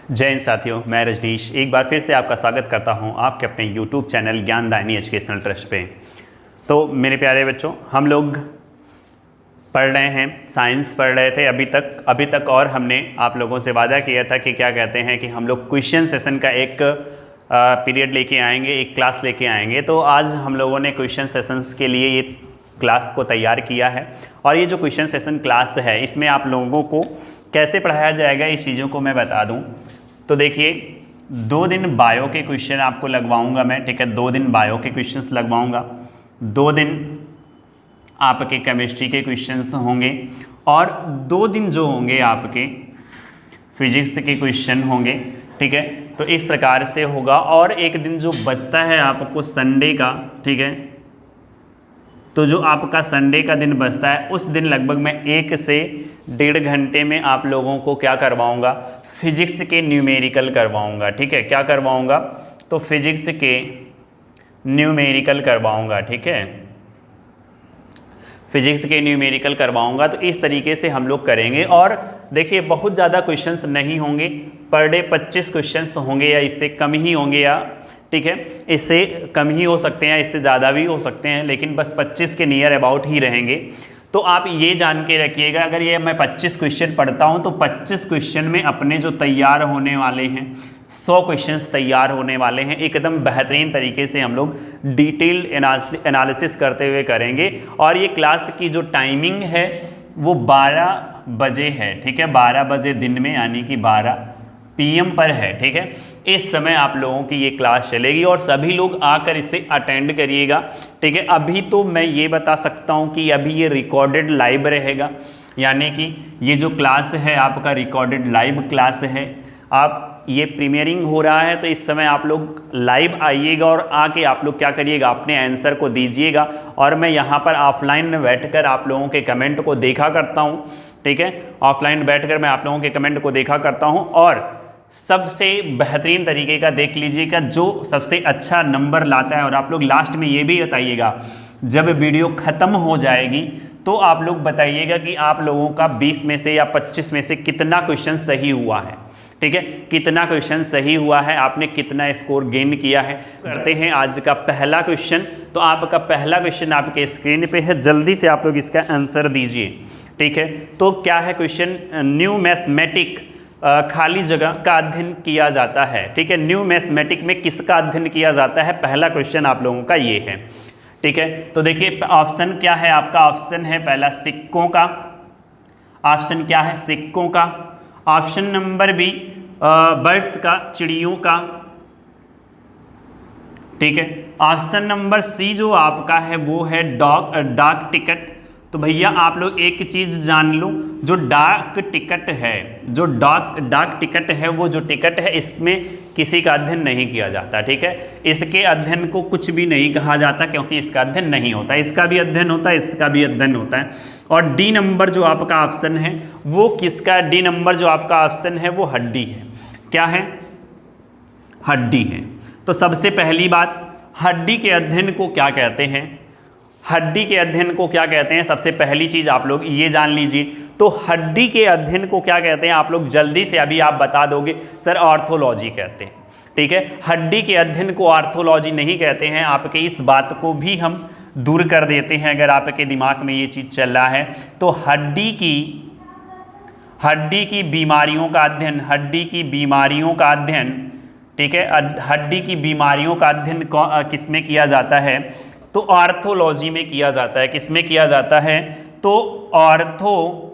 जय हिंद साथियों, मैं रजनीश एक बार फिर से आपका स्वागत करता हूं आपके अपने YouTube चैनल ज्ञानदायिनी एजुकेशनल ट्रस्ट पे। तो मेरे प्यारे बच्चों, हम लोग पढ़ रहे हैं, साइंस पढ़ रहे थे अभी तक और हमने आप लोगों से वादा किया था कि क्या कहते हैं कि हम लोग क्वेश्चन सेशन का एक पीरियड लेके आएंगे, एक क्लास लेके आएंगे। तो आज हम लोगों ने क्वेश्चन सेशंस के लिए ये क्लास को तैयार किया है और ये जो क्वेश्चन सेशन क्लास है इसमें आप लोगों को कैसे पढ़ाया जाएगा इस चीज़ों को मैं बता दूं। तो देखिए, 2 दिन बायो के क्वेश्चन आपको लगवाऊंगा मैं, ठीक है। 2 दिन बायो के क्वेश्चंस लगवाऊंगा, 2 दिन आपके केमिस्ट्री के क्वेश्चंस होंगे और 2 दिन जो होंगे आपके फिजिक्स के क्वेश्चन होंगे, ठीक है। तो इस प्रकार से होगा और एक दिन जो बचता है आपको संडे का, ठीक है। तो जो आपका संडे का दिन बचता है उस दिन लगभग मैं 1 से 1.5 घंटे में आप लोगों को क्या करवाऊंगा, फिजिक्स के न्यूमेरिकल करवाऊंगा, ठीक है। क्या करवाऊंगा, तो फिजिक्स के न्यूमेरिकल करवाऊंगा, ठीक है। फिजिक्स के न्यूमेरिकल करवाऊंगा। तो इस तरीके से हम लोग करेंगे और देखिए बहुत ज़्यादा क्वेश्चंस नहीं होंगे, पर डे 25 क्वेश्चंस होंगे या इससे कम ही होंगे, या ठीक है इससे कम ही हो सकते हैं, इससे ज़्यादा भी हो सकते हैं, लेकिन बस 25 के नियर अबाउट ही रहेंगे। तो आप ये जान के रखिएगा, अगर ये मैं 25 क्वेश्चन पढ़ता हूँ तो 25 क्वेश्चन में अपने जो तैयार होने वाले हैं 100 क्वेश्चंस तैयार होने वाले हैं। एकदम बेहतरीन तरीके से हम लोग डिटेल्ड एनालिसिस करते हुए करेंगे और ये क्लास की जो टाइमिंग है वो 12 बजे है, ठीक है। 12 बजे दिन में, यानी कि 12 PM पर है, ठीक है। इस समय आप लोगों की ये क्लास चलेगी और सभी लोग आकर इसे अटेंड करिएगा, ठीक है। अभी तो मैं ये बता सकता हूँ कि अभी ये रिकॉर्डेड लाइव रहेगा, यानी कि ये जो क्लास है आपका रिकॉर्डेड लाइव क्लास है। आप ये प्रीमियरिंग हो रहा है तो इस समय आप लोग लाइव आइएगा और आके आप लोग क्या करिएगा, अपने आंसर को दीजिएगा और मैं यहाँ पर ऑफलाइन में बैठकर आप लोगों के कमेंट को देखा करता हूँ, ठीक है। ऑफलाइन बैठकर मैं आप लोगों के कमेंट को देखा करता हूँ और सबसे बेहतरीन तरीके का देख लीजिएगा जो सबसे अच्छा नंबर लाता है। और आप लोग लास्ट में ये भी बताइएगा, जब वीडियो ख़त्म हो जाएगी तो आप लोग बताइएगा कि आप लोगों का 20 में से या 25 में से कितना क्वेश्चन सही हुआ है, ठीक है। कितना क्वेश्चन सही हुआ है, आपने कितना स्कोर गेन किया है। करते हैं आज का पहला क्वेश्चन। तो आपका पहला क्वेश्चन आपके स्क्रीन पे है, जल्दी से आप लोग इसका आंसर दीजिए, ठीक है। तो क्या है क्वेश्चन, न्यू मैथमेटिक खाली जगह का अध्ययन किया जाता है, ठीक है। न्यू मैथमेटिक में किसका अध्ययन किया जाता है, पहला क्वेश्चन आप लोगों का ये है, ठीक है। तो देखिए ऑप्शन क्या है आपका, ऑप्शन है पहला सिक्कों का, ऑप्शन क्या है सिक्कों का, ऑप्शन नंबर बी बर्ड्स का, चिड़ियों का, ठीक है। ऑप्शन नंबर सी जो आपका है वो है डाक टिकट। तो भैया आप लोग एक चीज जान लो, जो डाक टिकट है, जो डाक टिकट है, वो जो टिकट है इसमें किसी का अध्ययन नहीं किया जाता, ठीक है। इसके अध्ययन को कुछ भी नहीं कहा जाता क्योंकि इसका अध्ययन नहीं होता। इसका भी अध्ययन होता है, इसका भी अध्ययन होता है। और डी नंबर जो आपका ऑप्शन है वो किसका, डी नंबर जो आपका ऑप्शन है वो हड्डी है। क्या है, हड्डी है। तो सबसे पहली बात, हड्डी के अध्ययन को क्या कहते हैं, हड्डी के अध्ययन को क्या कहते हैं, सबसे पहली चीज आप लोग ये जान लीजिए। तो हड्डी के अध्ययन को क्या कहते हैं, आप लोग जल्दी से अभी आप बता दोगे, सर ऑर्थोलॉजी कहते हैं, ठीक है। हड्डी के अध्ययन को ऑर्थोलॉजी नहीं कहते हैं, आपके इस बात को भी हम दूर कर देते हैं अगर आपके दिमाग में ये चीज चल रहा है। तो हड्डी की बीमारियों का अध्ययन, हड्डी की बीमारियों का अध्ययन, ठीक है। हड्डी की बीमारियों का अध्ययन किसमें किया जाता है, तो ऑर्थोलॉजी में किया जाता है। किसमें किया जाता है, तो ऑर्थोलॉजी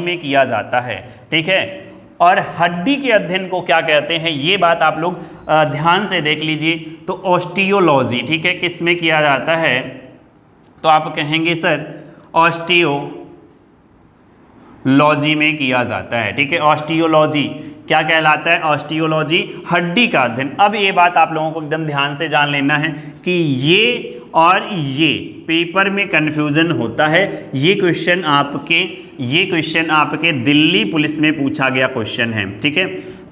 में किया जाता है, ठीक है। और हड्डी के अध्ययन को क्या कहते हैं, ये बात आप लोग ध्यान से देख लीजिए। तो ऑस्टियोलॉजी, ठीक है, किसमें किया जाता है, तो आप कहेंगे सर ऑस्टियोलॉजी में किया जाता है, ठीक है। ऑस्टियोलॉजी क्या कहलाता है, ऑस्टियोलॉजी हड्डी का अध्ययन। अब ये बात आप लोगों को एकदम ध्यान से जान लेना है कि ये और ये पेपर में कंफ्यूजन होता है। ये क्वेश्चन आपके दिल्ली पुलिस में पूछा गया क्वेश्चन है, ठीक है।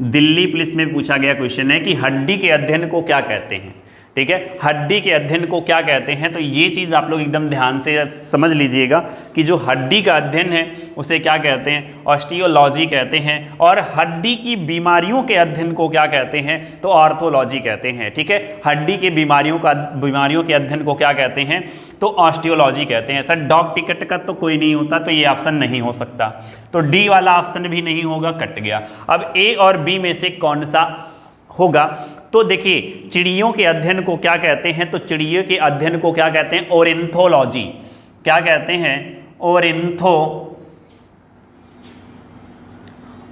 दिल्ली पुलिस में पूछा गया क्वेश्चन है कि हड्डी के अध्ययन को क्या कहते हैं, ठीक है। हड्डी के अध्ययन को क्या कहते हैं, तो ये चीज़ आप लोग एकदम ध्यान से समझ लीजिएगा कि जो हड्डी का अध्ययन है उसे क्या कहते हैं, ऑस्टियोलॉजी कहते हैं। और हड्डी की बीमारियों के अध्ययन को क्या कहते हैं, तो ऑर्थोलॉजी कहते हैं, ठीक है। हड्डी के बीमारियों के अध्ययन को क्या कहते हैं, तो ऑस्टियोलॉजी कहते हैं। सर डॉग टिकट का तो कोई नहीं होता, तो ये ऑप्शन नहीं हो सकता, तो डी वाला ऑप्शन भी नहीं होगा, कट गया। अब ए और बी में से कौन सा होगा, तो देखिए चिड़ियों के अध्ययन को क्या कहते हैं, तो चिड़ियों के अध्ययन को क्या कहते हैं, ओरिन्थोलॉजी। क्या कहते हैं,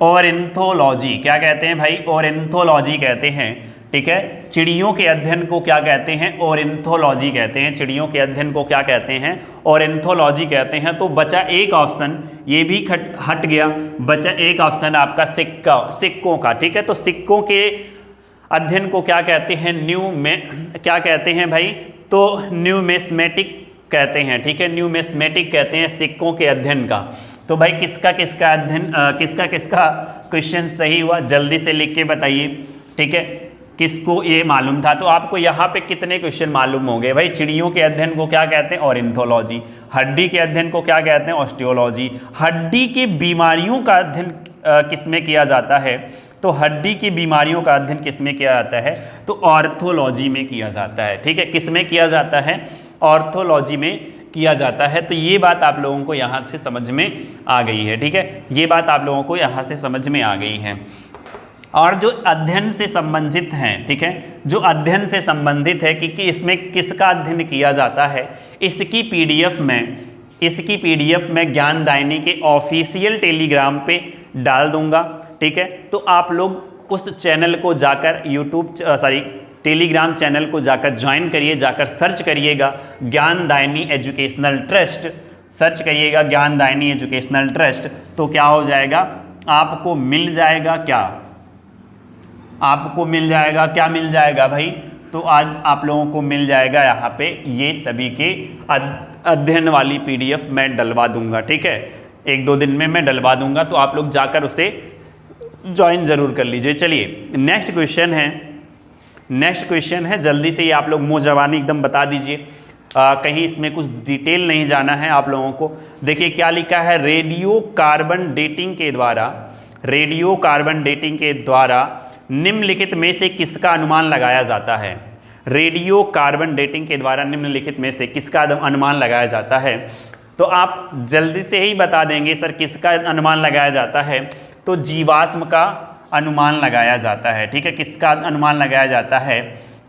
ओरिन्थोलॉजी। क्या कहते हैं भाई, ओरिन्थोलॉजी कहते हैं, ठीक है। चिड़ियों के अध्ययन को क्या कहते हैं, ओरिन्थोलॉजी कहते हैं। चिड़ियों के अध्ययन को क्या कहते हैं, ओरिन्थोलॉजी कहते हैं। तो बचा एक ऑप्शन, ये भी हट गया, बचा एक ऑप्शन आपका सिक्कों का, ठीक है। तो सिक्कों के अध्ययन को क्या कहते हैं, क्या कहते हैं भाई, तो न्यूमिस्मेटिक कहते हैं, ठीक है। न्यूमिस्मेटिक कहते हैं सिक्कों के अध्ययन का। तो भाई किसका किसका अध्ययन, किसका क्वेश्चन सही हुआ, जल्दी से लिख के बताइए, ठीक है। किसको ये मालूम था, तो आपको यहाँ पे कितने क्वेश्चन मालूम हो गए भाई। चिड़ियों के अध्ययन को क्या कहते हैं, ओरिन्थोलॉजी। हड्डी के अध्ययन को क्या कहते हैं, ऑस्टियोलॉजी। हड्डी की बीमारियों का अध्ययन किसमें किया जाता है, तो हड्डी की बीमारियों का अध्ययन किसमें किया जाता है, तो ऑर्थोलॉजी में किया जाता है, ठीक है। किसमें किया जाता है, ऑर्थोलॉजी में किया जाता है। तो ये बात आप लोगों को यहाँ से समझ में आ गई है, ठीक है। ये बात आप लोगों को यहाँ से समझ में आ गई है। और जो अध्ययन से संबंधित हैं, ठीक है, जो अध्ययन से संबंधित है कि इसमें किसका अध्ययन किया जाता है, इसकी पीडीएफ में ज्ञानदायिनी के ऑफिशियल टेलीग्राम पे डाल दूंगा, ठीक है। तो आप लोग उस चैनल को जाकर टेलीग्राम चैनल को जाकर ज्वाइन करिए, जाकर सर्च करिएगा ज्ञानदायिनी एजुकेशनल ट्रस्ट, सर्च करिएगा ज्ञानदायिनी एजुकेशनल ट्रस्ट। तो क्या हो जाएगा, आपको मिल जाएगा क्या, आपको मिल जाएगा, क्या मिल जाएगा भाई, तो आज आप लोगों को मिल जाएगा यहाँ पे ये सभी के अध्ययन वाली पीडीएफ मैं डलवा दूंगा, ठीक है। 1-2 दिन में मैं डलवा दूंगा, तो आप लोग जाकर उसे ज्वाइन जरूर कर लीजिए। चलिए नेक्स्ट क्वेश्चन है, जल्दी से ये आप लोग मुँह जबानी एकदम बता दीजिए, कहीं इसमें कुछ डिटेल नहीं जाना है आप लोगों को। देखिए क्या लिखा है, रेडियो कार्बन डेटिंग के द्वारा निम्नलिखित में से किसका अनुमान लगाया जाता है। रेडियो कार्बन डेटिंग के द्वारा निम्नलिखित में से किसका अनुमान लगाया जाता है, तो आप जल्दी से ही बता देंगे सर किसका अनुमान लगाया जाता है, तो जीवाश्म का अनुमान लगाया जाता है, ठीक है। किसका अनुमान लगाया जाता है,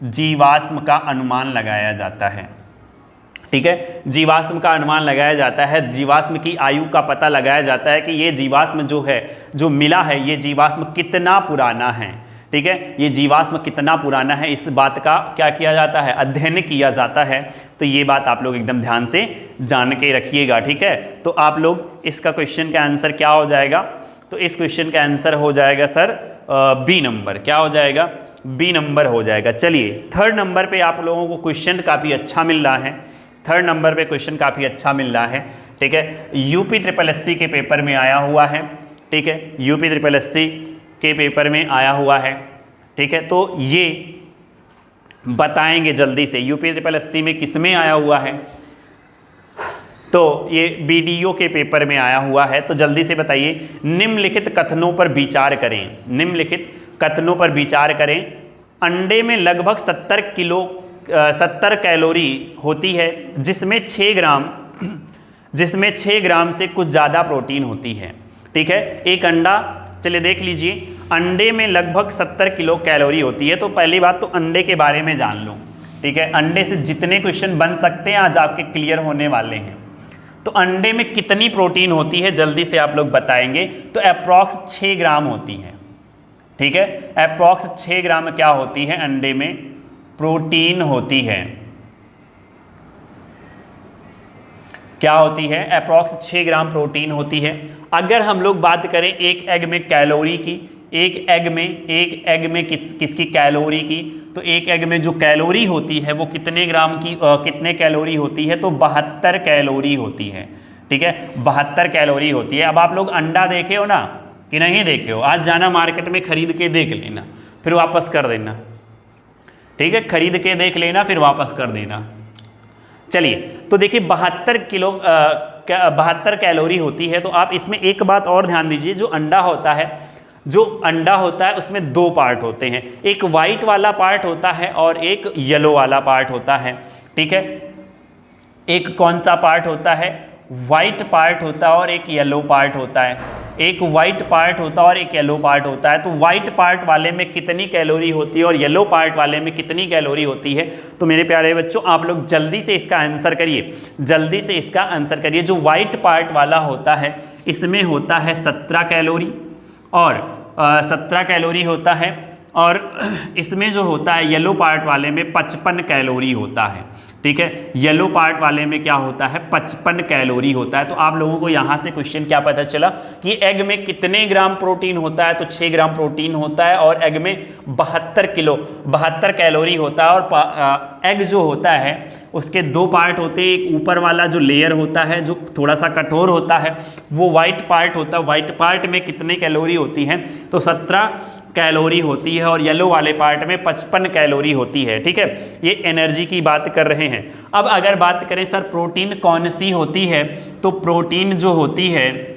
जीवाश्म का अनुमान लगाया जाता है, ठीक है। जीवाश्म का अनुमान लगाया जाता है, जीवाश्म की आयु का पता लगाया जाता है कि ये जीवाश्म जो मिला है, ये जीवाश्म कितना पुराना है, ठीक है। ये जीवाश्म कितना पुराना है, इस बात का क्या किया जाता है, अध्ययन किया जाता है। तो ये बात आप लोग एकदम ध्यान से जान के रखिएगा, ठीक है। तो आप लोग इसका क्वेश्चन का आंसर क्या हो जाएगा, तो इस क्वेश्चन का आंसर हो जाएगा सर बी नंबर। क्या हो जाएगा, बी नंबर हो जाएगा। चलिए 3rd नंबर पे आप लोगों को क्वेश्चन काफ़ी अच्छा मिल रहा है, 3rd नंबर पे क्वेश्चन काफ़ी अच्छा मिल रहा है, ठीक है। यूपी SSS के पेपर में आया हुआ है, ठीक है। यूपी SSS के पेपर में आया हुआ है, ठीक है। तो ये बताएंगे जल्दी से, यूपी SSS में किस में आया हुआ है, तो ये BDO के पेपर में आया हुआ है। तो जल्दी से बताइए, निम्नलिखित कथनों पर विचार करें। अंडे में लगभग 70 कैलोरी होती है, जिसमें 6 ग्राम से कुछ ज़्यादा प्रोटीन होती है, ठीक है। एक अंडा, चलिए देख लीजिए, अंडे में लगभग 70 किलो कैलोरी होती है। तो पहली बात तो अंडे के बारे में जान लो, ठीक है। अंडे से जितने क्वेश्चन बन सकते हैं आज आपके क्लियर होने वाले हैं। तो अंडे में कितनी प्रोटीन होती है जल्दी से आप लोग बताएंगे, तो अप्रॉक्स 6 ग्राम होती है, ठीक है। अप्रॉक्स 6 ग्राम क्या होती है, अंडे में प्रोटीन होती है, क्या होती है, अप्रॉक्स 6 ग्राम प्रोटीन होती है। अगर हम लोग बात करें एक एग में कैलोरी की, एक एग में किसकी कैलोरी की, तो एक एग में जो कैलोरी होती है वो कितने ग्राम की कितने कैलोरी होती है, तो 72 कैलोरी होती है, ठीक है। 72 कैलोरी होती है। अब आप लोग अंडा देखे हो ना कि नहीं देखे हो, आज जाना मार्केट में खरीद के देख लेना, फिर वापस कर देना, ठीक है, खरीद के देख लेना फिर वापस कर देना। चलिए, तो देखिए 72 कैलोरी होती है। तो आप इसमें एक बात और ध्यान दीजिए, जो अंडा होता है उसमें दो पार्ट होते हैं, एक वाइट वाला पार्ट होता है और एक येलो वाला पार्ट होता है। ठीक है, एक कौन सा पार्ट होता है, वाइट पार्ट होता है और एक येलो पार्ट होता है। एक वाइट पार्ट होता है और एक येलो पार्ट होता है। तो वाइट पार्ट वाले में कितनी कैलोरी होती है और येलो पार्ट वाले में कितनी कैलोरी होती है? तो मेरे प्यारे बच्चों, आप लोग जल्दी से इसका आंसर करिए, जल्दी से इसका आंसर करिए। जो वाइट पार्ट वाला होता है इसमें होता है 17 कैलोरी और 17 कैलोरी होता है, और इसमें जो होता है येलो पार्ट वाले में 55 कैलोरी होता है। ठीक है, येलो पार्ट वाले में क्या होता है, 55 कैलोरी होता है। तो आप लोगों को यहाँ से क्वेश्चन क्या पता चला कि एग में कितने ग्राम प्रोटीन होता है? तो 6 ग्राम प्रोटीन होता है और एग में 72 कैलोरी होता है। और एग जो होता है उसके दो पार्ट होते हैं, एक ऊपर वाला जो लेयर होता है जो थोड़ा सा कठोर होता है वो वाइट पार्ट होता है। वाइट पार्ट में कितने कैलोरी होती हैं? तो 17 कैलोरी होती है और येलो वाले पार्ट में 55 कैलोरी होती है। ठीक है, ये एनर्जी की बात कर रहे हैं। अब अगर बात करें सर प्रोटीन कौन सी होती है, तो प्रोटीन जो होती है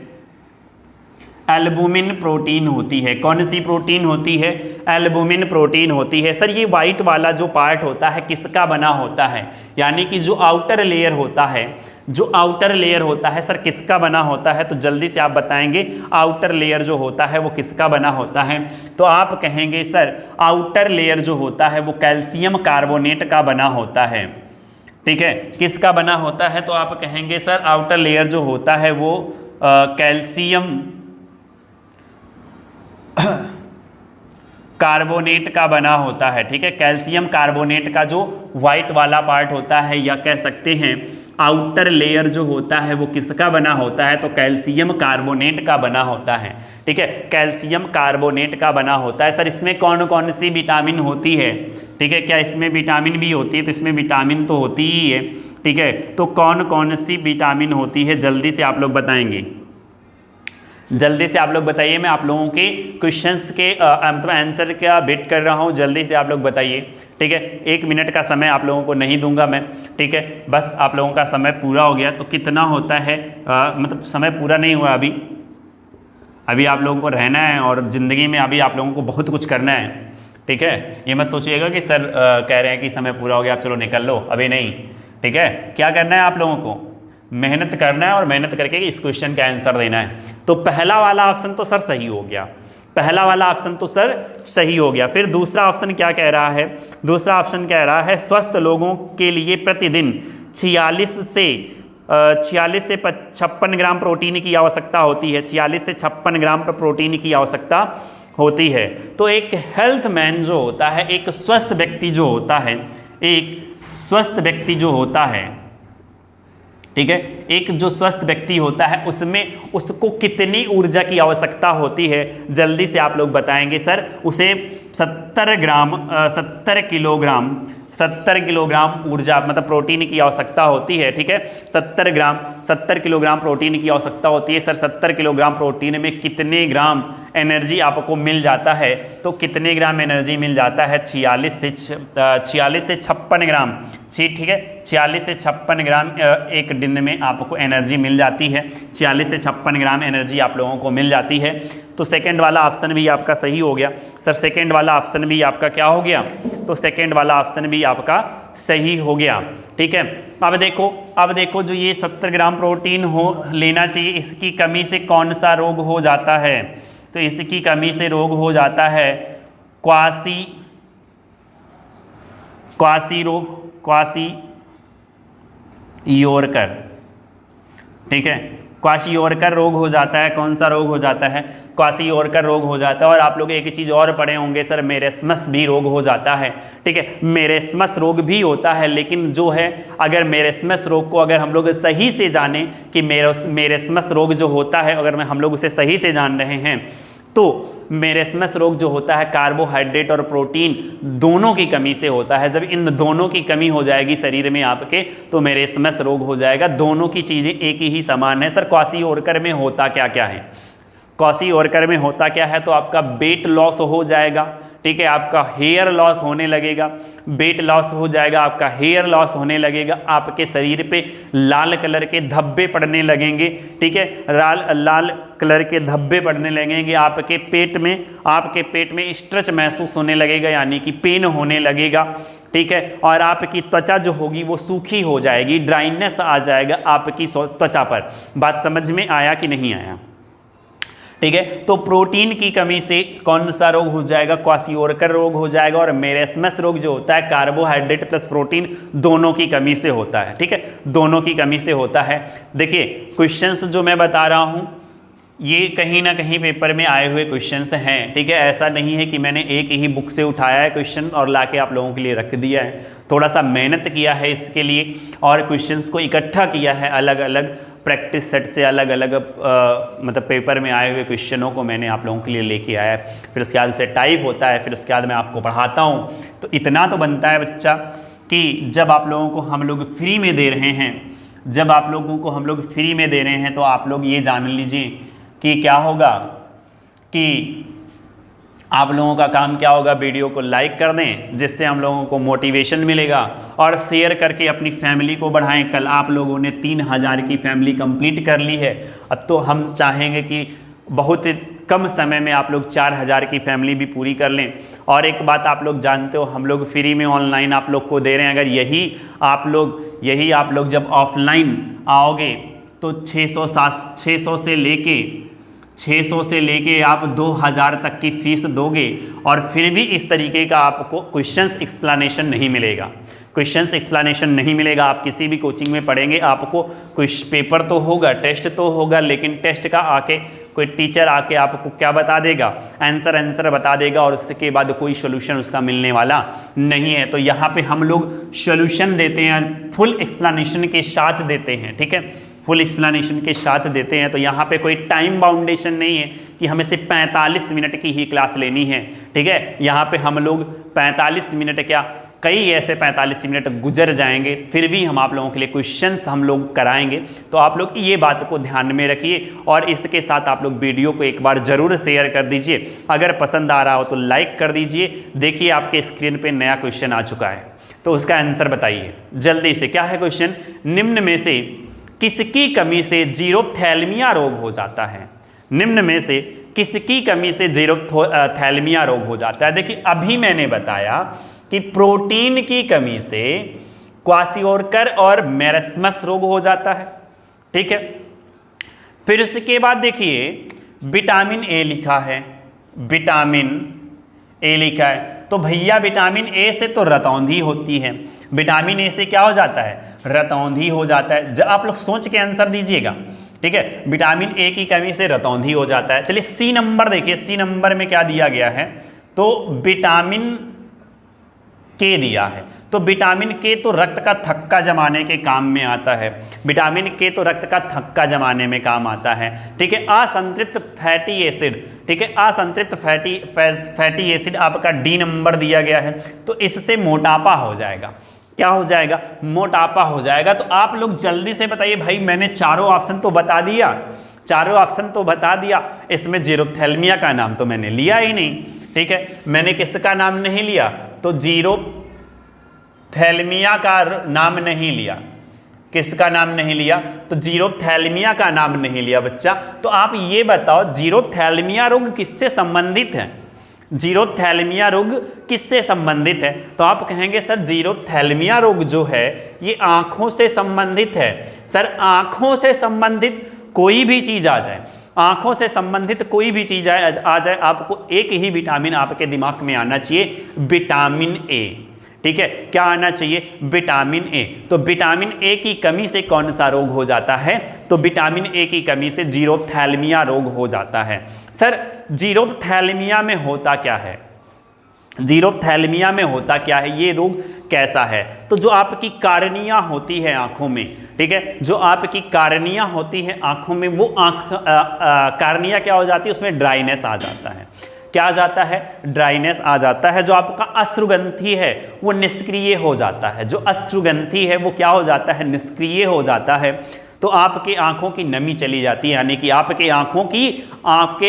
एल्बुमिन प्रोटीन होती है। कौन सी प्रोटीन होती है? एल्बुमिन प्रोटीन होती है। सर ये वाइट वाला जो पार्ट होता है किसका बना होता है? यानी कि जो आउटर लेयर होता है, जो आउटर लेयर होता है सर किसका बना होता है? तो जल्दी से आप बताएंगे आउटर लेयर जो होता है वो किसका बना होता है? तो आप कहेंगे सर आउटर लेयर जो होता है वो कैल्शियम कार्बोनेट का बना होता है। ठीक है, किसका बना होता है? तो आप कहेंगे सर आउटर लेयर जो होता है वो कैल्शियम कार्बोनेट का बना होता है। ठीक है, कैल्शियम कार्बोनेट का जो वाइट वाला पार्ट होता है, या कह सकते हैं आउटर लेयर जो होता है वो किसका बना होता है? तो कैल्शियम कार्बोनेट का बना होता है। ठीक है, कैल्शियम कार्बोनेट का बना होता है। सर इसमें कौन कौन सी विटामिन होती है? ठीक है, क्या इसमें विटामिन भी होती है? तो इसमें विटामिन तो होती ही है। ठीक है, तो कौन कौन सी विटामिन होती है जल्दी से आप लोग बताएंगे, जल्दी से आप लोग बताइए। मैं आप लोगों के क्वेश्चंस के मतलब आंसर का वेट कर रहा हूं, जल्दी से आप लोग बताइए। ठीक है, 1 मिनट का समय आप लोगों को नहीं दूंगा मैं। ठीक है, बस आप लोगों का समय पूरा हो गया। तो कितना होता है मतलब समय पूरा नहीं हुआ अभी आप लोगों को रहना है और ज़िंदगी में अभी आप लोगों को बहुत कुछ करना है। ठीक है, ये मत सोचिएगा कि सर कह रहे हैं कि समय पूरा हो गया आप चलो निकल लो, अभी नहीं। ठीक है, क्या करना है आप लोगों को? मेहनत करना है और मेहनत करके इस क्वेश्चन का आंसर देना है। तो पहला वाला ऑप्शन तो सर सही हो गया, पहला वाला ऑप्शन तो सर सही हो गया। फिर दूसरा ऑप्शन क्या कह रहा है? दूसरा ऑप्शन कह रहा है स्वस्थ लोगों के लिए प्रतिदिन 46 से 56 ग्राम प्रोटीन की आवश्यकता होती है। 46 से 56 ग्राम प्रोटीन की आवश्यकता होती है। तो एक हेल्थ मैन जो होता है, एक स्वस्थ व्यक्ति जो होता है, एक स्वस्थ व्यक्ति जो होता है, ठीक है, एक जो स्वस्थ व्यक्ति होता है उसमें उसको कितनी ऊर्जा की आवश्यकता होती है? जल्दी से आप लोग बताएंगे सर। उसे 70 किलोग्राम ऊर्जा मतलब प्रोटीन की आवश्यकता होती है। ठीक है, 70 किलोग्राम प्रोटीन की आवश्यकता होती है। सर 70 किलोग्राम प्रोटीन में कितने ग्राम एनर्जी आपको मिल जाता है? तो कितने ग्राम एनर्जी मिल जाता है? 46 से 56 ग्राम। ठीक है, 46 से 56 ग्राम एक दिन में आपको एनर्जी मिल जाती है। 46 से 56 ग्राम एनर्जी आप लोगों को मिल जाती है। तो सेकंड वाला ऑप्शन भी आपका सही हो गया। सर सेकंड वाला ऑप्शन भी आपका क्या हो गया? तो सेकंड वाला ऑप्शन भी आपका सही हो गया। ठीक है, अब देखो जो ये 70 ग्राम प्रोटीन हो लेना चाहिए, इसकी कमी से कौन सा रोग हो जाता है? तो इसकी कमी से रोग हो जाता है क्वाशियोरकर। ठीक है, क्वाशियोरकर रोग हो जाता है। कौन सा रोग हो जाता है? क्वाशियोरकर रोग हो जाता है। और आप लोग एक चीज़ और पढ़े होंगे सर, मेरेस्मस भी रोग हो जाता है। ठीक है, मेरेस्मस रोग भी होता है, लेकिन जो है अगर मेरेस्मस रोग को अगर हम लोग सही से जाने कि मेरेस्मस रोग जो होता है अगर हम लोग उसे सही से जान रहे हैं तो मेरेस्मस रोग जो होता है कार्बोहाइड्रेट और प्रोटीन दोनों की कमी से होता है। जब इन दोनों की कमी हो जाएगी शरीर में आपके तो मेरेस्मस रोग हो जाएगा। दोनों की चीज़ें एक ही समान है। सर क्वाशियोरकर में होता क्या क्या है? क्वाशियोरकर में होता क्या है? तो आपका वेट लॉस हो जाएगा। ठीक है, आपका हेयर लॉस होने लगेगा, वेट लॉस हो जाएगा, आपका हेयर लॉस होने लगेगा, आपके शरीर पे लाल कलर के धब्बे पड़ने लगेंगे, ठीक है, लाल कलर के धब्बे पड़ने लगेंगे, आपके पेट में स्ट्रेच महसूस होने लगेगा, यानी कि पेन होने लगेगा, ठीक है, और आपकी त्वचा जो होगी वो सूखी हो जाएगी, ड्राइनेस आ जाएगा आपकी त्वचा पर। बात समझ में आया कि नहीं आया? ठीक है, तो प्रोटीन की कमी से कौन सा रोग हो जाएगा? क्वाशियोरकर रोग हो जाएगा। और मेरेस्मस रोग जो होता है कार्बोहाइड्रेट प्लस प्रोटीन दोनों की कमी से होता है, ठीक है, दोनों की कमी से होता है। देखिए क्वेश्चंस जो मैं बता रहा हूँ ये कहीं ना कहीं पेपर में आए हुए क्वेश्चंस हैं, ठीक है, ऐसा नहीं है कि मैंने एक ही बुक से उठाया है क्वेश्चन और लाके आप लोगों के लिए रख दिया है। थोड़ा सा मेहनत किया है इसके लिए और क्वेश्चंस को इकट्ठा किया है, अलग अलग प्रैक्टिस सेट से अलग अलग मतलब पेपर में आए हुए क्वेश्चनों को मैंने आप लोगों के लिए लेके आया है। फिर उसके बाद उसे टाइप होता है, फिर उसके बाद मैं आपको पढ़ाता हूँ। तो इतना तो बनता है बच्चा कि जब आप लोगों को हम लोग फ्री में दे रहे हैं, जब आप लोगों को हम लोग फ्री में दे रहे हैं तो आप लोग ये जान लीजिए कि क्या होगा कि आप लोगों का काम क्या होगा, वीडियो को लाइक कर दें जिससे हम लोगों को मोटिवेशन मिलेगा, और शेयर करके अपनी फैमिली को बढ़ाएं। कल आप लोगों ने 3000 की फैमिली कंप्लीट कर ली है, अब तो हम चाहेंगे कि बहुत कम समय में आप लोग 4000 की फैमिली भी पूरी कर लें। और एक बात आप लोग जानते हो, हम लोग फ्री में ऑनलाइन आप लोग को दे रहे हैं। अगर यही आप लोग जब ऑफलाइन आओगे तो 600 से लेके आप 2000 तक की फ़ीस दोगे और फिर भी इस तरीके का आपको क्वेश्चंस एक्सप्लेनेशन नहीं मिलेगा। क्वेश्चंस एक्सप्लेनेशन नहीं मिलेगा। आप किसी भी कोचिंग में पढ़ेंगे आपको कुछ पेपर तो होगा, टेस्ट तो होगा, लेकिन टेस्ट का आके कोई टीचर आके आपको क्या बता देगा, आंसर बता देगा और उसके बाद कोई सोल्यूशन उसका मिलने वाला नहीं है। तो यहाँ पे हम लोग सोल्यूशन देते हैं, फुल एक्सप्लेनेशन के साथ देते हैं, ठीक है, फुल एक्सप्लेनेशन के साथ देते हैं। तो यहाँ पे कोई टाइम बाउंडेशन नहीं है कि हमें सिर्फ 45 मिनट की ही क्लास लेनी है, ठीक है। यहाँ पे हम लोग 45 मिनट क्या, कई ऐसे 45 मिनट गुजर जाएंगे, फिर भी हम आप लोगों के लिए क्वेश्चंस हम लोग कराएंगे। तो आप लोग ये बात को ध्यान में रखिए और इसके साथ आप लोग वीडियो को एक बार ज़रूर शेयर कर दीजिए। अगर पसंद आ रहा हो तो लाइक कर दीजिए। देखिए आपके स्क्रीन पे नया क्वेश्चन आ चुका है, तो उसका आंसर बताइए जल्दी से। क्या है क्वेश्चन? निम्न में से किसकी कमी से जीरोप्थैल्मिया रोग हो जाता है? निम्न में से किसकी कमी से जीरोप्थैल्मिया रोग हो जाता है? देखिए अभी मैंने बताया कि प्रोटीन की कमी से क्वाशियोरकर और मेरेस्मस रोग हो जाता है, ठीक है। फिर उसके बाद देखिए विटामिन ए लिखा है, विटामिन ए लिखा है, तो भैया विटामिन ए से तो रतौंधी होती है। विटामिन ए से क्या हो जाता है? रतौंधी हो जाता है। जब आप लोग सोच के आंसर दीजिएगा, ठीक है। विटामिन ए की कमी से रतौंधी हो जाता है। चलिए सी नंबर देखिए, सी नंबर में क्या दिया गया है, तो विटामिन के दिया है। तो विटामिन के तो रक्त का थक्का जमाने के काम में आता है, विटामिन के तो रक्त का थक्का जमाने में काम आता है, ठीक है। असंतृप्त फैटी एसिड, ठीक है, असंतृप्त फैटी एसिड आपका डी नंबर दिया गया है। तो इससे मोटापा हो जाएगा। क्या हो जाएगा? मोटापा हो जाएगा। तो आप लोग जल्दी से बताइए भाई, मैंने चारों ऑप्शन तो बता दिया, चारों ऑप्शन तो बता दिया, इसमें जीरोप्थैल्मिया का नाम तो मैंने लिया ही नहीं, ठीक है। मैंने किसका नाम नहीं लिया? तो जीरोप्थैल्मिया का नाम नहीं लिया। किसका नाम नहीं लिया? तो जीरोप्थैल्मिया का नाम नहीं लिया बच्चा। तो आप ये बताओ जीरोप्थैल्मिया रोग किससे संबंधित है? जीरोप्थैल्मिया रोग किससे संबंधित है? तो आप कहेंगे सर जीरोप्थैल्मिया रोग जो है ये आँखों से संबंधित है। सर आँखों से संबंधित कोई भी चीज़ आ जाए, आँखों से संबंधित कोई भी चीज़ आ जाए, आपको एक ही विटामिन आपके दिमाग में आना चाहिए, विटामिन ए, ठीक है। क्या आना चाहिए? Vitamin A. तो विटामिन ए की कमी से कौन सा रोग हो जाता है? तो विटामिन ए की कमी से जीरोप्थैल्मिया रोग हो जाता है। सर जीरोप्थैल्मिया में होता क्या है? जीरोप्थैल्मिया में होता क्या है? ये रोग कैसा है? तो जो आपकी कार्निया होती है आँखों में, ठीक है, जो आपकी कार्निया होती है आँखों में, वो कार्निया क्या हो जाती है? उसमें ड्राइनेस आ जाता है। क्या आ जाता है? ड्राइनेस आ जाता है। जो आपका अश्रुग्रंथि है वो निष्क्रिय हो जाता है। जो अश्रुग्रंथि है वो क्या हो जाता है? निष्क्रिय हो जाता है। तो आपके आंखों की नमी चली जाती है, यानी कि आपके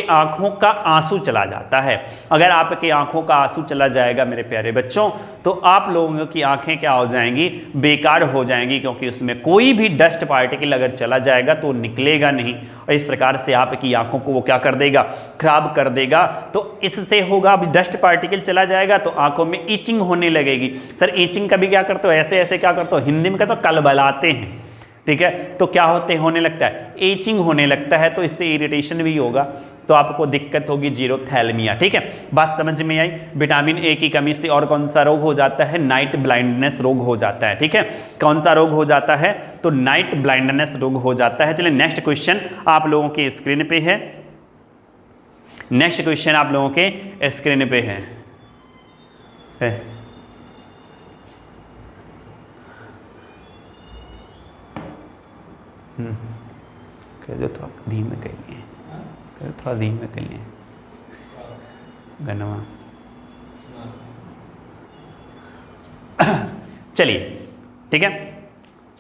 आंखों का आंसू चला जाता है। अगर आपके आंखों का आंसू चला जाएगा मेरे प्यारे बच्चों, तो आप लोगों की आंखें क्या हो जाएंगी, बेकार हो जाएंगी, क्योंकि उसमें कोई भी डस्ट पार्टिकल अगर चला जाएगा तो निकलेगा नहीं, और इस प्रकार से आपकी आंखों को वो क्या कर देगा, खराब कर देगा। तो इससे होगा, अब डस्ट पार्टिकल चला जाएगा तो आंखों में ईचिंग होने लगेगी। सर ईचिंग कभी क्या करते हो, ऐसे ऐसे क्या करते हो, हिंदी में कहते हो कलबलाते हैं, ठीक है। तो क्या होने लगता है, ईचिंग होने लगता है, तो इससे इरिटेशन भी होगा, तो आपको दिक्कत होगी, जीरोथैल्मिया, ठीक है। बात समझ में आई। विटामिन ए की कमी से और कौन सा रोग हो जाता है, नाइट ब्लाइंडनेस रोग हो जाता है, ठीक है। कौन सा रोग हो जाता है, तो नाइट ब्लाइंडनेस रोग हो जाता है। चलिए नेक्स्ट क्वेश्चन आप लोगों के स्क्रीन पे है, नेक्स्ट क्वेश्चन आप लोगों के स्क्रीन पे है। कर दो थोड़ा धीमे करिए, थोड़ा धीमे करिए गनवा। चलिए ठीक है,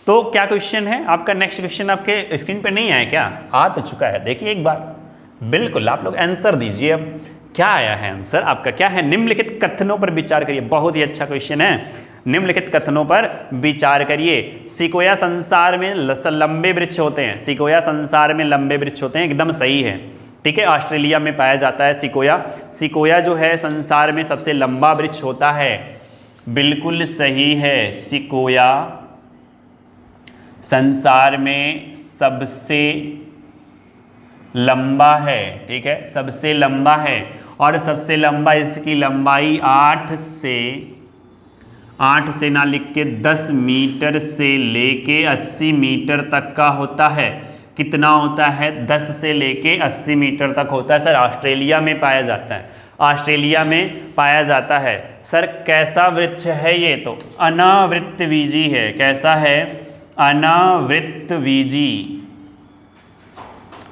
तो क्या क्वेश्चन है आपका, नेक्स्ट क्वेश्चन आपके स्क्रीन पे नहीं आया क्या, आ तो चुका है, देखिए एक बार, बिल्कुल आप लोग आंसर दीजिए। अब क्या आया है आंसर आपका, क्या है, निम्नलिखित कथनों पर विचार करिए। बहुत ही अच्छा क्वेश्चन है, निम्नलिखित कथनों पर विचार करिए। सिकोया संसार में लंबे वृक्ष होते हैं, सिकोया संसार में लंबे वृक्ष होते हैं, एकदम सही है, ठीक है। ऑस्ट्रेलिया में पाया जाता है सिकोया, सिकोया जो है संसार में सबसे लंबा वृक्ष होता है, बिल्कुल सही है। सिकोया संसार में सबसे लंबा है, ठीक है, सबसे लंबा है, और सबसे लंबा इसकी लंबाई 8 से ना लिख के 10 मीटर से लेके 80 मीटर तक का होता है। कितना होता है, 10 से लेके 80 मीटर तक होता है। सर ऑस्ट्रेलिया में पाया जाता है, ऑस्ट्रेलिया में पाया जाता है। सर कैसा वृक्ष है ये, तो अनावृतबीजी है। कैसा है, अनावृतबीजी,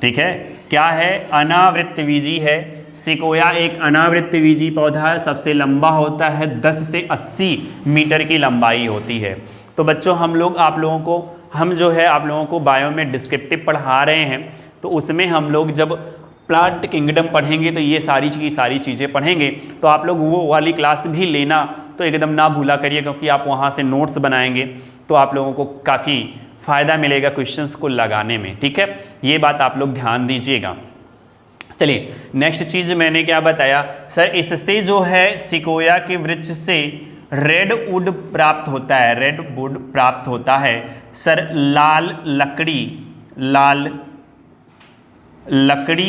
ठीक है। क्या है, अनावृतबीजी है। सिकोया एक अनावृतबीजी पौधा है, सबसे लंबा होता है, 10 से 80 मीटर की लंबाई होती है। तो बच्चों हम जो है आप लोगों को बायो में डिस्क्रिप्टिव पढ़ा रहे हैं, तो उसमें हम लोग जब प्लांट किंगडम पढ़ेंगे तो ये सारी चीज़ें पढ़ेंगे। तो आप लोग वो वाली क्लास भी लेना तो एकदम ना भूला करिए, क्योंकि आप वहाँ से नोट्स बनाएंगे तो आप लोगों को काफ़ी फ़ायदा मिलेगा क्वेश्चंस को लगाने में, ठीक है। ये बात आप लोग ध्यान दीजिएगा। चलिए नेक्स्ट चीज़ मैंने क्या बताया, सर इससे जो है सिकोया के वृक्ष से रेड वुड प्राप्त होता है, रेड वुड प्राप्त होता है। सर लाल लकड़ी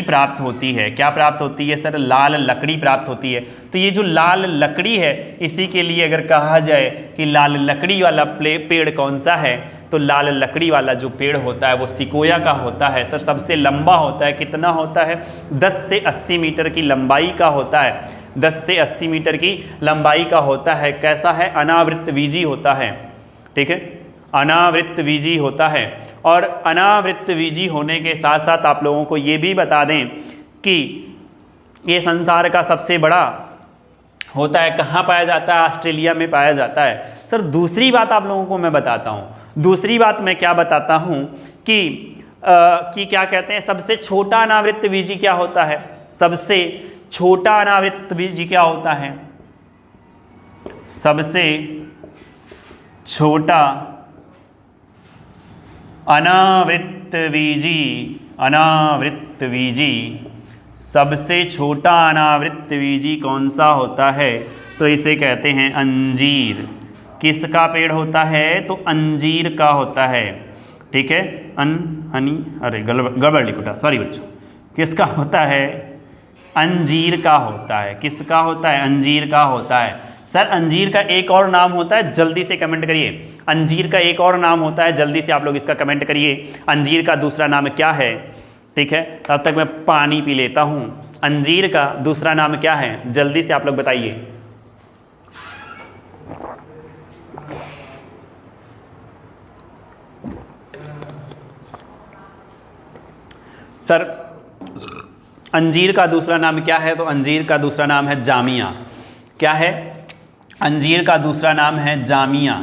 प्राप्त होती है। क्या प्राप्त होती है, सर लाल लकड़ी प्राप्त होती है। तो ये जो लाल लकड़ी है, इसी के लिए अगर कहा जाए कि लाल लकड़ी वाला पेड़ कौन सा है, तो लाल लकड़ी वाला जो पेड़ होता है वो सिकोया का होता है। सर सबसे लंबा होता है, कितना होता है, 10 से 80 मीटर की लंबाई का होता है, 10 से 80 मीटर की लंबाई का होता है। कैसा है, अनावृतबीजी होता है, ठीक है, अनावृतबीजी होता है। और अनावृतबीजी होने के साथ साथ आप लोगों को ये भी बता दें कि ये संसार का सबसे बड़ा होता है। कहाँ पाया जाता है, ऑस्ट्रेलिया में पाया जाता है। सर दूसरी बात आप लोगों को मैं बताता हूँ, दूसरी बात मैं क्या बताता हूँ कि क्या कहते हैं, सबसे छोटा अनावृतबीजी क्या होता है, सबसे छोटा अनावृतबीजी क्या होता है, सबसे छोटा अनावृतबीजी सबसे छोटा अनावृतबीजी कौन सा होता है, तो इसे कहते हैं अंजीर। किसका पेड़ होता है, तो अंजीर का होता है, ठीक है। गड़बड़ लिखा, सॉरी बच्चों, किसका होता है, अंजीर का होता है। किसका होता है, अंजीर का होता है। सर अंजीर का एक और नाम होता है, जल्दी से कमेंट करिए, अंजीर का एक और नाम होता है, जल्दी से आप लोग इसका कमेंट करिए, अंजीर का दूसरा नाम क्या है, ठीक है। तब तक मैं पानी पी लेता हूँ। अंजीर का दूसरा नाम क्या है, जल्दी से आप लोग बताइए। सर अंजीर का दूसरा नाम क्या है, तो अंजीर का दूसरा नाम है जामिया। क्या है, अंजीर का दूसरा नाम है जामिया,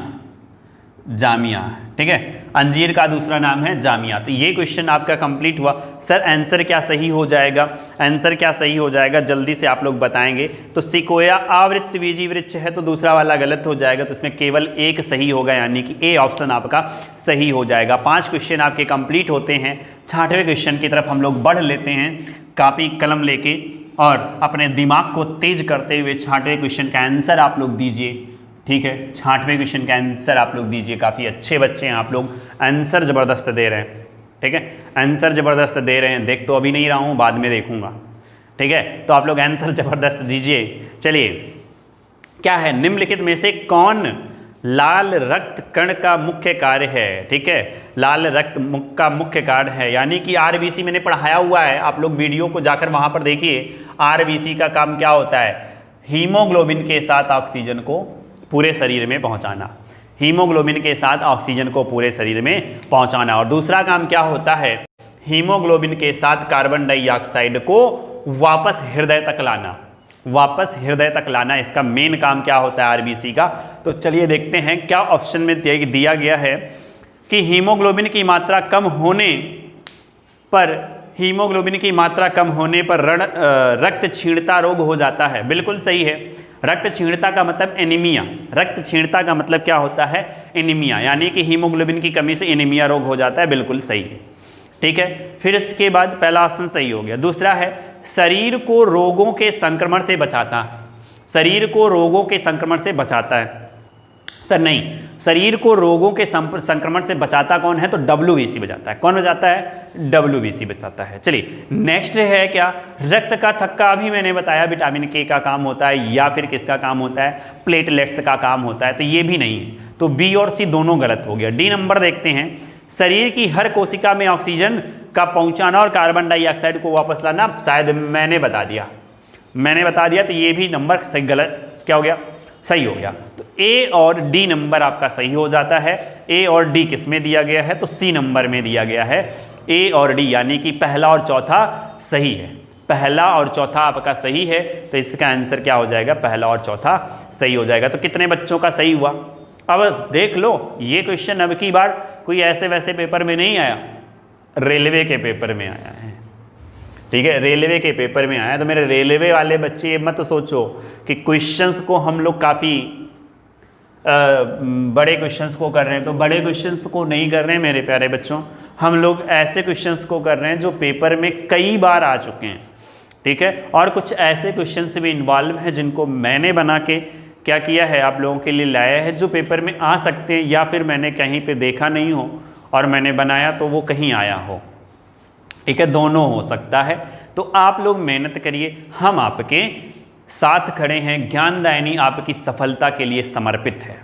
जामिया, ठीक है। अंजीर का दूसरा नाम है जामिया। तो ये क्वेश्चन आपका कंप्लीट हुआ। सर आंसर क्या सही हो जाएगा, आंसर क्या सही हो जाएगा, जल्दी से आप लोग बताएंगे। तो सिकोया आवृत्तबीजी वृक्ष है, तो दूसरा वाला गलत हो जाएगा, तो इसमें केवल एक सही होगा, यानी कि ए ऑप्शन आपका सही हो जाएगा। 5 क्वेश्चन आपके कंप्लीट होते हैं। 6वें क्वेश्चन की तरफ हम लोग बढ़ लेते हैं, कापी कलम लेके और अपने दिमाग को तेज करते हुए 6वें क्वेश्चन का आंसर आप लोग दीजिए। ठीक है, 6वें क्वेश्चन का आंसर आप लोग दीजिए। काफ़ी अच्छे बच्चे हैं आप लोग, आंसर ज़बरदस्त दे रहे हैं। ठीक है, आंसर ज़बरदस्त दे रहे हैं, देख तो अभी नहीं रहा हूँ, बाद में देखूंगा। ठीक है, तो आप लोग आंसर ज़बरदस्त दीजिए। चलिए, क्या है, निम्नलिखित में से कौन लाल रक्त कण का मुख्य कार्य है? ठीक है, लाल रक्त का मुख्य कार्य है, यानी कि आरबीसी मैंने पढ़ाया हुआ है, आप लोग वीडियो को जाकर वहाँ पर देखिए। आरबीसी का काम क्या होता है? हीमोग्लोबिन के साथ ऑक्सीजन को पूरे शरीर में पहुंचाना, हीमोग्लोबिन के साथ ऑक्सीजन को पूरे शरीर में पहुंचाना। और दूसरा काम क्या होता है? हीमोग्लोबिन के साथ कार्बन डाइऑक्साइड को वापस हृदय तक लाना, वापस हृदय तक लाना, इसका मेन काम क्या होता है आरबीसी का। तो चलिए देखते हैं क्या ऑप्शन में दिया गया है कि हीमोग्लोबिन की मात्रा कम होने पर, हीमोग्लोबिन की मात्रा कम होने पर रक्त क्षीणता रोग हो जाता है। बिल्कुल सही है। रक्त क्षीणता का मतलब एनीमिया, रक्त क्षीणता का मतलब क्या होता है? एनीमिया, यानी कि हीमोग्लोबिन की कमी से एनीमिया रोग हो जाता है। बिल्कुल सही है। ठीक है, फिर इसके बाद पहला ऑप्शन सही हो गया। दूसरा है शरीर को रोगों के संक्रमण से बचाता है, शरीर को रोगों के संक्रमण से बचाता है। सर नहीं, शरीर को रोगों के संक्रमण से बचाता कौन है? तो WBC बचाता है। कौन बचाता है? WBC बचाता है। चलिए नेक्स्ट है क्या? रक्त का थक्का, अभी मैंने बताया विटामिन के का काम होता है, या फिर किसका काम होता है? प्लेटलेट्स का काम होता है। तो ये भी नहीं है, तो बी और सी दोनों गलत हो गया। डी नंबर देखते हैं, शरीर की हर कोशिका में ऑक्सीजन का पहुंचाना और कार्बन डाइऑक्साइड को वापस लाना, शायद मैंने बता दिया, तो ये भी नंबर सही गलत क्या हो गया? सही हो गया। तो ए और डी नंबर आपका सही हो जाता है। ए और डी किस में दिया गया है? तो सी नंबर में दिया गया है। ए और डी, यानी कि पहला और चौथा सही है, पहला और चौथा आपका सही है। तो इसका आंसर क्या हो जाएगा? पहला और चौथा सही हो जाएगा। तो कितने बच्चों का सही हुआ? अब देख लो, ये क्वेश्चन अब की बार कोई ऐसे वैसे पेपर में नहीं आया, रेलवे के पेपर में आया है। ठीक है, रेलवे के पेपर में आया। तो मेरे रेलवे वाले बच्चे मत सोचो कि क्वेश्चंस को हम लोग काफ़ी बड़े क्वेश्चंस को कर रहे हैं। तो बड़े क्वेश्चंस को नहीं कर रहे हैं मेरे प्यारे बच्चों, हम लोग ऐसे क्वेश्चंस को कर रहे हैं जो पेपर में कई बार आ चुके हैं। ठीक है, और कुछ ऐसे क्वेश्चंस भी इन्वॉल्व हैं जिनको मैंने बना के क्या किया है, आप लोगों के लिए लाया है, जो पेपर में आ सकते हैं, या फिर मैंने कहीं पे देखा नहीं हो और मैंने बनाया तो वो कहीं आया हो। ठीक है, दोनों हो सकता है। तो आप लोग मेहनत करिए, हम आपके साथ खड़े हैं, ज्ञानदायिनी आपकी सफलता के लिए समर्पित है।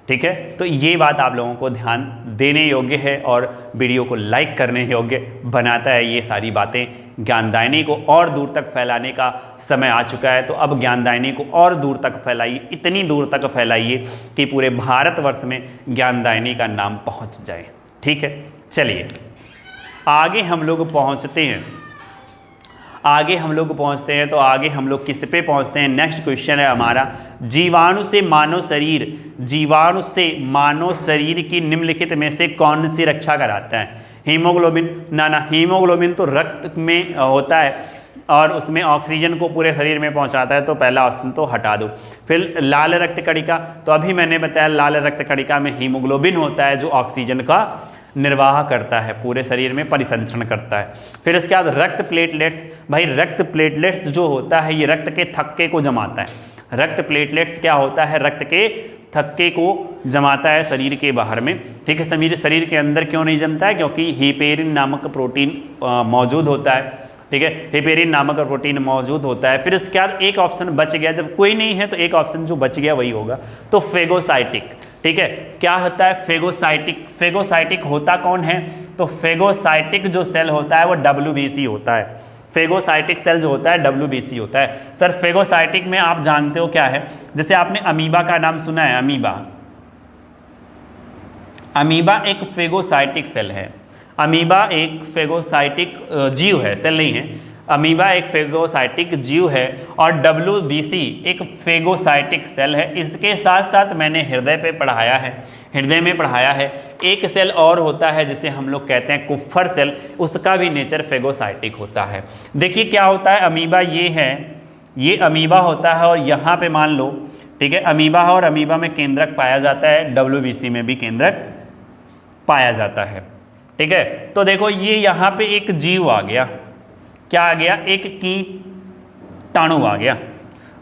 ठीक है, तो ये बात आप लोगों को ध्यान देने योग्य है और वीडियो को लाइक करने योग्य बनाता है। ये सारी बातें ज्ञानदायिनी को और दूर तक फैलाने का समय आ चुका है। तो अब ज्ञानदायिनी को और दूर तक फैलाइए, इतनी दूर तक फैलाइए कि पूरे भारतवर्ष में ज्ञानदायिनी का नाम पहुँच जाए। ठीक है, चलिए आगे हम लोग पहुँचते हैं, तो आगे हम लोग किस पे पहुंचते हैं? नेक्स्ट क्वेश्चन है हमारा, जीवाणु से मानव शरीर की निम्नलिखित में से कौन सी रक्षा कराता है? हीमोग्लोबिन ना, हीमोग्लोबिन तो रक्त में होता है और उसमें ऑक्सीजन को पूरे शरीर में पहुंचाता है, तो पहला ऑप्शन तो हटा दो। फिर लाल रक्त कणिका, तो अभी मैंने बताया लाल रक्त कणिका में हीमोग्लोबिन होता है जो ऑक्सीजन का निर्वाह करता है, पूरे शरीर में परिसंचरण करता है। फिर इसके बाद रक्त प्लेटलेट्स, भाई रक्त प्लेटलेट्स जो होता है ये रक्त के थक्के को जमाता है। रक्त प्लेटलेट्स क्या होता है? रक्त के थक्के को जमाता है शरीर के बाहर में। ठीक है, शरीर के अंदर क्यों नहीं जमता है? क्योंकि हेपेरिन नामक प्रोटीन मौजूद होता है। ठीक है, हेपेरिन नामक प्रोटीन मौजूद होता है। फिर इसके बाद एक ऑप्शन बच गया, जब कोई नहीं है तो एक ऑप्शन जो बच गया वही होगा, तो फेगोसाइटिक। ठीक है, क्या होता है? फेगोसाइटिक। फेगोसाइटिक होता कौन है? तो फेगोसाइटिक जो सेल होता है वो WBC होता है। फेगोसाइटिक सेल जो होता है WBC होता है। सर फेगोसाइटिक में आप जानते हो क्या है? जैसे आपने अमीबा का नाम सुना है, अमीबा एक फेगोसाइटिक सेल है। अमीबा एक फेगोसाइटिक जीव है, सेल नहीं है। अमीबा एक फेगोसाइटिक जीव है और WBC एक फेगोसाइटिक सेल है। इसके साथ साथ मैंने हृदय पे पढ़ाया है, हृदय में पढ़ाया है एक सेल और होता है जिसे हम लोग कहते हैं कुफ्फर सेल, उसका भी नेचर फेगोसाइटिक होता है। देखिए क्या होता है, अमीबा ये है, ये अमीबा होता है और यहाँ पे मान लो, ठीक है, अमीबा है और अमीबा में केंद्रक पाया जाता है, WBC में भी केंद्रक पाया जाता है, ठीक है। तो देखो ये यहाँ पे एक जीव आ गया, क्या आ गया, एक कीटाणु आ गया,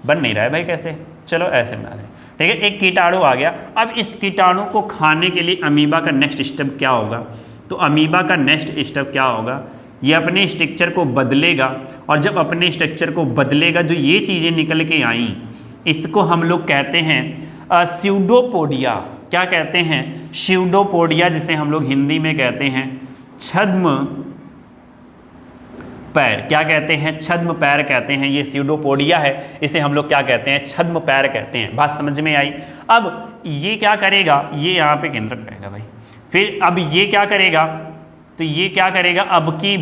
बन नहीं रहा है भाई कैसे, चलो ऐसे बना लें, ठीक है, एक कीटाणु आ गया। अब इस कीटाणु को खाने के लिए अमीबा का नेक्स्ट स्टेप क्या होगा, तो अमीबा का नेक्स्ट स्टेप क्या होगा, ये अपने स्ट्रक्चर को बदलेगा और जब अपने स्ट्रक्चर को बदलेगा, जो ये चीज़ें निकल के आई इसको हम लोग कहते हैं स्यूडोपोडिया। क्या कहते हैं, स्यूडोपोडिया, जिसे हम लोग हिंदी में कहते हैं छद्म पैर। क्या कहते हैं, छद्म पैर कहते हैं। ये स्यूडोपोडिया है, इसे हम लोग क्या कहते हैं, छद्म पैर कहते हैं। बात समझ में आई। अब ये क्या करेगा, ये यहाँ पे केंद्रक रहेगा भाई, फिर अब ये क्या करेगा, तो ये क्या करेगा, अब की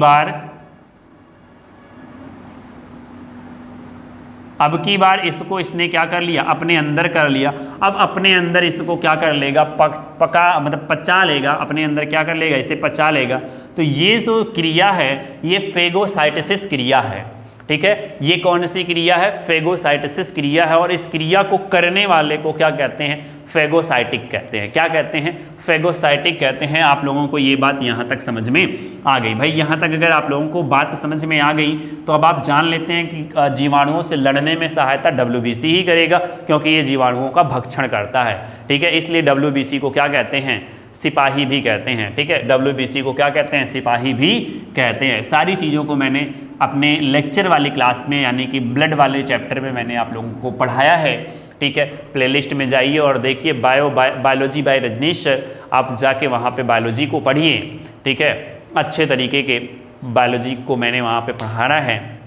बार इसको इसने क्या कर लिया, अपने अंदर कर लिया। अब अपने अंदर इसको क्या कर लेगा, पका मतलब पचा लेगा, अपने अंदर क्या कर लेगा, इसे पचा लेगा। तो ये जो क्रिया है ये फेगोसाइटोसिस क्रिया है, ठीक है। ये कौन सी क्रिया है, फेगोसाइटोसिस क्रिया है। और इस क्रिया को करने वाले को क्या कहते हैं, फेगोसाइटिक कहते हैं। क्या कहते हैं, फेगोसाइटिक कहते हैं। आप लोगों को ये बात यहाँ तक समझ में आ गई भाई। यहाँ तक अगर आप लोगों को बात समझ में आ गई तो अब आप जान लेते हैं कि जीवाणुओं से लड़ने में सहायता WBC ही करेगा, क्योंकि ये जीवाणुओं का भक्षण करता है, ठीक है। इसलिए WBC को क्या कहते हैं, सिपाही भी कहते हैं, ठीक है। WBC को क्या कहते हैं, सिपाही भी कहते हैं। सारी चीज़ों को मैंने अपने लेक्चर वाली क्लास में, यानी कि ब्लड वाले चैप्टर में मैंने आप लोगों को पढ़ाया है, ठीक है। प्लेलिस्ट में जाइए और देखिए बायोलॉजी बाय रजनीश, आप जाके वहाँ पे बायोलॉजी को पढ़िए, ठीक है। अच्छे तरीके के बायोलॉजी को मैंने वहाँ पे पढ़ाना है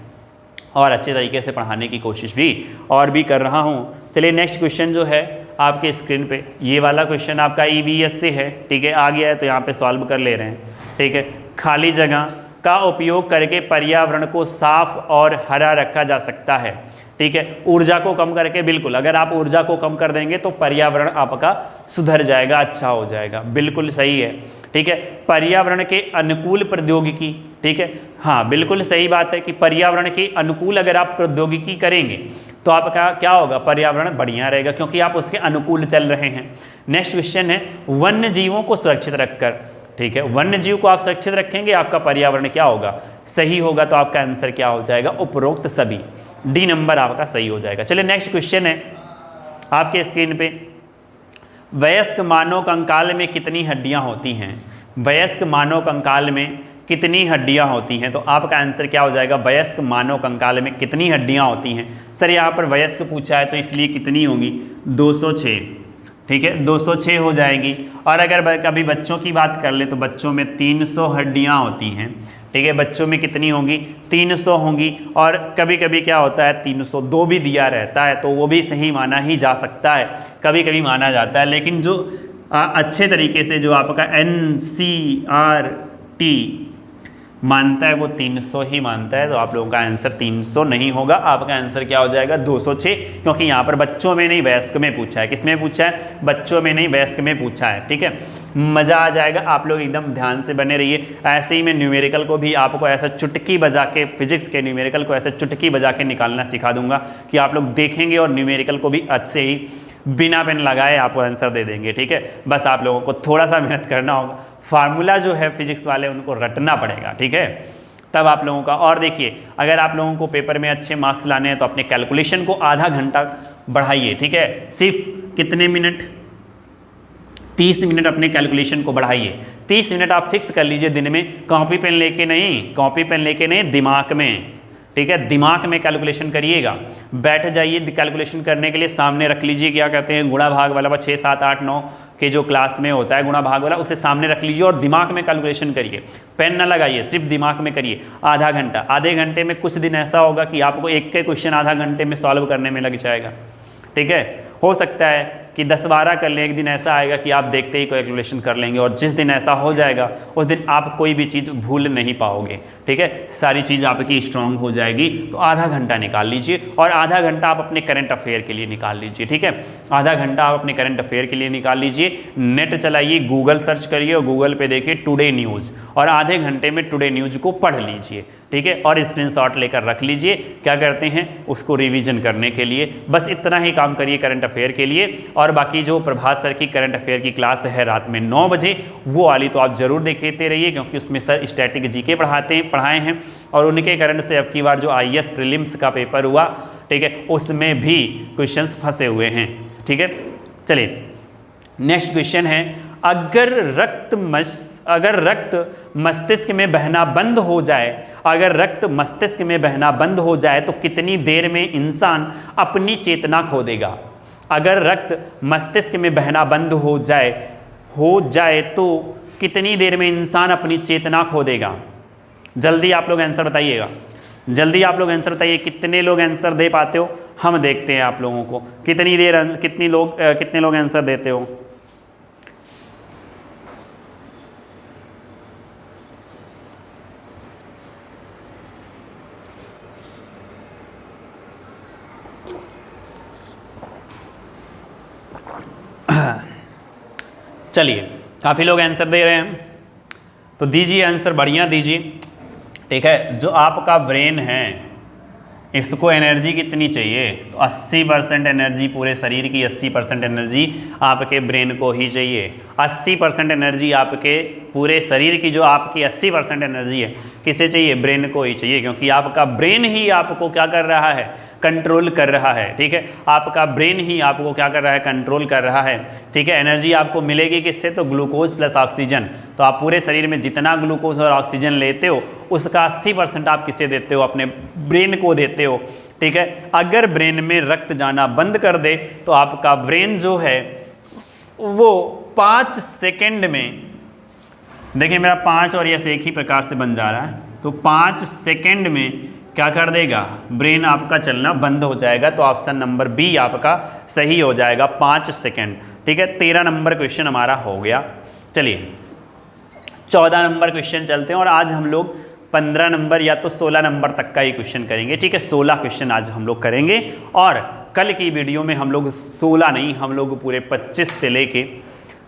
और अच्छे तरीके से पढ़ाने की कोशिश भी और भी कर रहा हूँ। चलिए नेक्स्ट क्वेश्चन जो है आपके स्क्रीन पे, ये वाला क्वेश्चन आपका EVS से है, ठीक है। आ गया है तो यहाँ पे सॉल्व कर ले रहे हैं, ठीक है। खाली जगह का उपयोग करके पर्यावरण को साफ और हरा रखा जा सकता है, ठीक है। ऊर्जा को कम करके, बिल्कुल, अगर आप ऊर्जा को कम कर देंगे तो पर्यावरण आपका सुधर जाएगा, अच्छा हो जाएगा, बिल्कुल सही है, ठीक है। पर्यावरण के अनुकूल प्रौद्योगिकी, ठीक है, हाँ बिल्कुल सही बात है कि पर्यावरण के अनुकूल अगर आप प्रौद्योगिकी करेंगे तो आपका क्या होगा, पर्यावरण बढ़िया रहेगा, क्योंकि आप उसके अनुकूल चल रहे हैं। नेक्स्ट क्वेश्चन है, वन्य जीवों को सुरक्षित रखकर, ठीक है, वन्य जीव को आप सुरक्षित रखेंगे, आपका पर्यावरण क्या होगा, सही होगा। तो आपका आंसर क्या हो जाएगा, उपरोक्त सभी, D नंबर आपका सही हो जाएगा। चलिए नेक्स्ट क्वेश्चन है आपके स्क्रीन पे, वयस्क मानव कंकाल में कितनी हड्डियां होती हैं, वयस्क मानव कंकाल में कितनी हड्डियां होती हैं। तो आपका आंसर क्या हो जाएगा, वयस्क मानव कंकाल में कितनी हड्डियां होती हैं। सर यहाँ पर वयस्क पूछा है तो इसलिए कितनी होगी, 206, ठीक है, 206 हो जाएगी। और अगर कभी बच्चों की बात कर ले तो बच्चों में 300 हड्डियां होती हैं, ठीक है। बच्चों में कितनी होंगी, 300 होंगी। और कभी कभी क्या होता है, 302 भी दिया रहता है तो वो भी सही माना ही जा सकता है, कभी कभी माना जाता है। लेकिन जो अच्छे तरीके से जो आपका NCERT मानता है वो 300 ही मानता है। तो आप लोगों का आंसर 300 नहीं होगा, आपका आंसर क्या हो जाएगा, 206, क्योंकि यहाँ पर बच्चों में नहीं वयस्क में पूछा है। किस में पूछा है, बच्चों में नहीं वयस्क में पूछा है, ठीक है। मज़ा आ जाएगा, आप लोग एकदम ध्यान से बने रहिए। ऐसे ही मैं न्यूमेरिकल को भी आपको ऐसा चुटकी बजा के, फिजिक्स के न्यूमेरिकल को ऐसा चुटकी बजा के निकालना सिखा दूंगा कि आप लोग देखेंगे और न्यूमेरिकल को भी अच्छे ही बिना पेन लगाए आपको आंसर दे देंगे, ठीक है। बस आप लोगों को थोड़ा सा मेहनत करना होगा, फार्मूला जो है फिजिक्स वाले उनको रटना पड़ेगा, ठीक है, तब आप लोगों का। और देखिए, अगर आप लोगों को पेपर में अच्छे मार्क्स लाने हैं तो अपने कैलकुलेशन को आधा घंटा बढ़ाइए, ठीक है। सिर्फ कितने मिनट, 30 मिनट अपने कैलकुलेशन को बढ़ाइए। 30 मिनट आप फिक्स कर लीजिए दिन में, कॉपी पेन लेके नहीं, कॉपी पेन लेके नहीं, दिमाग में, ठीक है, दिमाग में कैलकुलेशन करिएगा। बैठ जाइए कैलकुलेशन करने के लिए, सामने रख लीजिए, क्या कहते हैं, गुणा भाग वाला 6, 7, 8, 9 के जो क्लास में होता है गुणा भाग वाला, उसे सामने रख लीजिए और दिमाग में कैलकुलेशन करिए। पेन ना लगाइए, सिर्फ दिमाग में करिए आधा घंटा। आधे घंटे में कुछ दिन ऐसा होगा कि आपको एक के क्वेश्चन आधा घंटे में सॉल्व करने में लग जाएगा, ठीक है। हो सकता है कि 10-12 कर लें, एक दिन ऐसा आएगा कि आप देखते ही कैलकुलेशन कर लेंगे, और जिस दिन ऐसा हो जाएगा उस दिन आप कोई भी चीज़ भूल नहीं पाओगे। ठीक है, सारी चीज़ आपकी स्ट्रांग हो जाएगी। तो आधा घंटा निकाल लीजिए, और आधा घंटा आप अपने करंट अफेयर के लिए निकाल लीजिए। ठीक है, आधा घंटा आप अपने करंट अफेयर के लिए निकाल लीजिए। नेट चलाइए, गूगल सर्च करिए और गूगल पे देखिए टुडे न्यूज़, और आधे घंटे में टुडे न्यूज़ को पढ़ लीजिए। ठीक है, और स्क्रीनशॉट लेकर रख लीजिए। क्या करते हैं, उसको रिवीजन करने के लिए। बस इतना ही काम करिए करंट अफेयर के लिए। और बाकी जो प्रभात सर की करंट अफेयर की क्लास है रात में 9 बजे, वो वाली तो आप ज़रूर देखते रहिए, क्योंकि उसमें सर स्टैटिक जीके पढ़ाए हैं, और उनके करंट से अब की बार जो IAS प्रीलिम्स का पेपर हुआ, ठीक है, उसमें भी क्वेश्चंस फंसे हुए हैं। ठीक है, चलिए नेक्स्ट क्वेश्चन है, अगर रक्त मस्तिष्क में बहना बंद हो जाए, अगर रक्त मस्तिष्क में बहना बंद हो जाए तो कितनी देर में इंसान अपनी चेतना खो देगा? अगर रक्त मस्तिष्क में बहना बंद हो जाए तो कितनी देर में इंसान अपनी चेतना खो देगा? जल्दी आप लोग आंसर बताइएगा, जल्दी आप लोग आंसर बताइए। कितने लोग आंसर दे पाते हो, हम देखते हैं आप लोगों को कितने लोग आंसर देते हो। चलिए, काफ़ी लोग आंसर दे रहे हैं, तो दीजिए आंसर, बढ़िया दीजिए। ठीक है, जो आपका ब्रेन है इसको एनर्जी कितनी चाहिए? तो 80% एनर्जी, पूरे शरीर की 80% एनर्जी आपके ब्रेन को ही चाहिए। 80% एनर्जी आपके पूरे शरीर की, जो आपकी 80% एनर्जी है, किसे चाहिए? ब्रेन को ही चाहिए, क्योंकि आपका ब्रेन ही आपको क्या कर रहा है? कंट्रोल कर रहा है। ठीक है, आपका ब्रेन ही आपको क्या कर रहा है? कंट्रोल कर रहा है। ठीक है, एनर्जी आपको मिलेगी किससे? तो ग्लूकोज प्लस ऑक्सीजन। तो आप पूरे शरीर में जितना ग्लूकोज और ऑक्सीजन लेते हो उसका 80% आप किसे देते हो? अपने ब्रेन को देते हो। ठीक है, अगर ब्रेन में रक्त जाना बंद कर दे तो आपका ब्रेन जो है वो 5 सेकेंड में, देखिए मेरा 5 और यस एक ही प्रकार से बन जा रहा है, तो 5 सेकेंड में क्या कर देगा? ब्रेन आपका चलना बंद हो जाएगा। तो ऑप्शन नंबर बी आपका सही हो जाएगा, 5 सेकेंड। ठीक है, 13 नंबर क्वेश्चन हमारा हो गया। चलिए 14 नंबर क्वेश्चन चलते हैं, और आज हम लोग 15 नंबर या तो 16 नंबर तक का ही क्वेश्चन करेंगे। ठीक है, 16 क्वेश्चन आज हम लोग करेंगे, और कल की वीडियो में हम लोग 16 नहीं, हम लोग पूरे 25 से लेके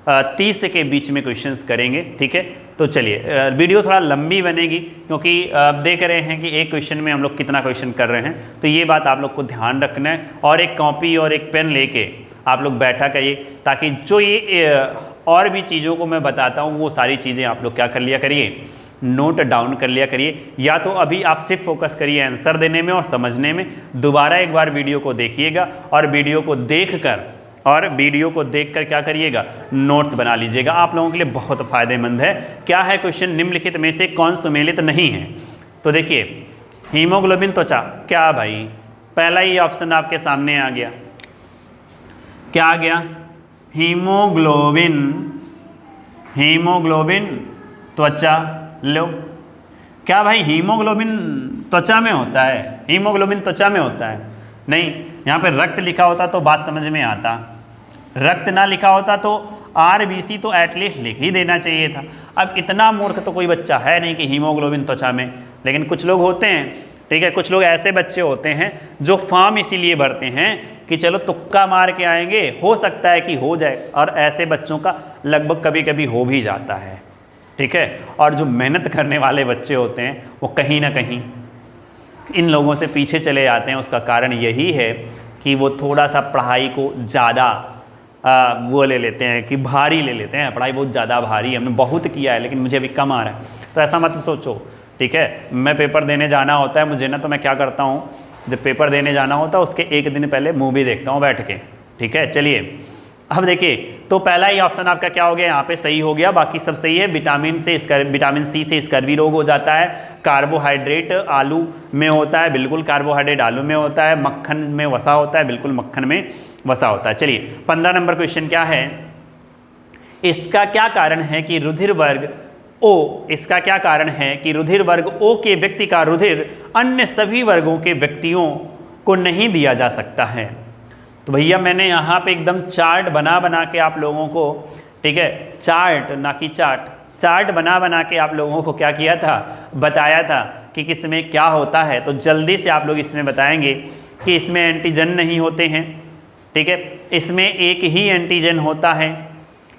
30 के बीच में क्वेश्चंस करेंगे। ठीक है, तो चलिए वीडियो थोड़ा लंबी बनेगी, क्योंकि आप देख रहे हैं कि एक क्वेश्चन में हम लोग कितना क्वेश्चन कर रहे हैं, तो ये बात आप लोग को ध्यान रखना है। और एक कॉपी और एक पेन लेके आप लोग बैठा करिए, ताकि जो ये और भी चीज़ों को मैं बताता हूँ वो सारी चीज़ें आप लोग क्या कर लिया करिए? नोट डाउन कर लिया करिए। या तो अभी आप सिर्फ फोकस करिए आंसर देने में और समझने में, दोबारा एक बार वीडियो को देखिएगा, और वीडियो को देखकर क्या करिएगा? नोट्स बना लीजिएगा। आप लोगों के लिए बहुत फ़ायदेमंद है। क्या है क्वेश्चन? निम्नलिखित में से कौन सुमेलित नहीं है? तो देखिए, हीमोग्लोबिन त्वचा, क्या भाई? पहला ही ऑप्शन आपके सामने आ गया। क्या आ गया? हीमोग्लोबिन त्वचा। लो, क्या भाई हीमोग्लोबिन त्वचा में होता है? हीमोग्लोबिन त्वचा में होता है? नहीं, यहाँ पे रक्त लिखा होता तो बात समझ में आता। रक्त ना लिखा होता तो RBC तो एटलीस्ट लिख ही देना चाहिए था। अब इतना मूर्ख तो कोई बच्चा है नहीं कि हीमोग्लोबिन त्वचा में, लेकिन कुछ लोग होते हैं। ठीक है, कुछ लोग ऐसे बच्चे होते हैं जो फॉर्म इसीलिए भरते हैं कि चलो तुक्का मार के आएंगे, हो सकता है कि हो जाए, और ऐसे बच्चों का लगभग कभी कभी हो भी जाता है। ठीक है, और जो मेहनत करने वाले बच्चे होते हैं वो कहीं ना कहीं इन लोगों से पीछे चले जाते हैं। उसका कारण यही है कि वो थोड़ा सा पढ़ाई को ज़्यादा वो ले लेते हैं, कि भारी ले लेते हैं। पढ़ाई बहुत ज़्यादा भारी है, हमने बहुत किया है लेकिन मुझे अभी कम आ रहा है, तो ऐसा मत सोचो। ठीक है, मैं पेपर देने जाना होता है मुझे ना, तो मैं क्या करता हूँ, जब पेपर देने जाना होता है उसके एक दिन पहले मूवी देखता हूँ बैठ के। ठीक है, चलिए अब देखिए, तो पहला ही ऑप्शन आपका क्या हो गया? यहाँ पे सही हो गया, बाकी सब सही है। विटामिन सी से स्कर्वी रोग हो जाता है। कार्बोहाइड्रेट आलू में होता है, बिल्कुल कार्बोहाइड्रेट आलू में होता है। मक्खन में वसा होता है, बिल्कुल मक्खन में वसा होता है। चलिए 15 नंबर क्वेश्चन क्या है? इसका क्या कारण है कि रुधिर वर्ग O, इसका क्या कारण है कि रुधिर वर्ग O के व्यक्ति का रुधिर अन्य सभी वर्गों के व्यक्तियों को नहीं दिया जा सकता है? तो भैया मैंने यहाँ पे एकदम चार्ट बना बना के आप लोगों को, ठीक है, चार्ट ना कि चार्ट बना बना के आप लोगों को क्या किया था, बताया था कि किसमें क्या होता है। तो जल्दी से आप लोग इसमें बताएंगे कि इसमें एंटीजन नहीं होते हैं, ठीक है, इसमें एक ही एंटीजन होता है,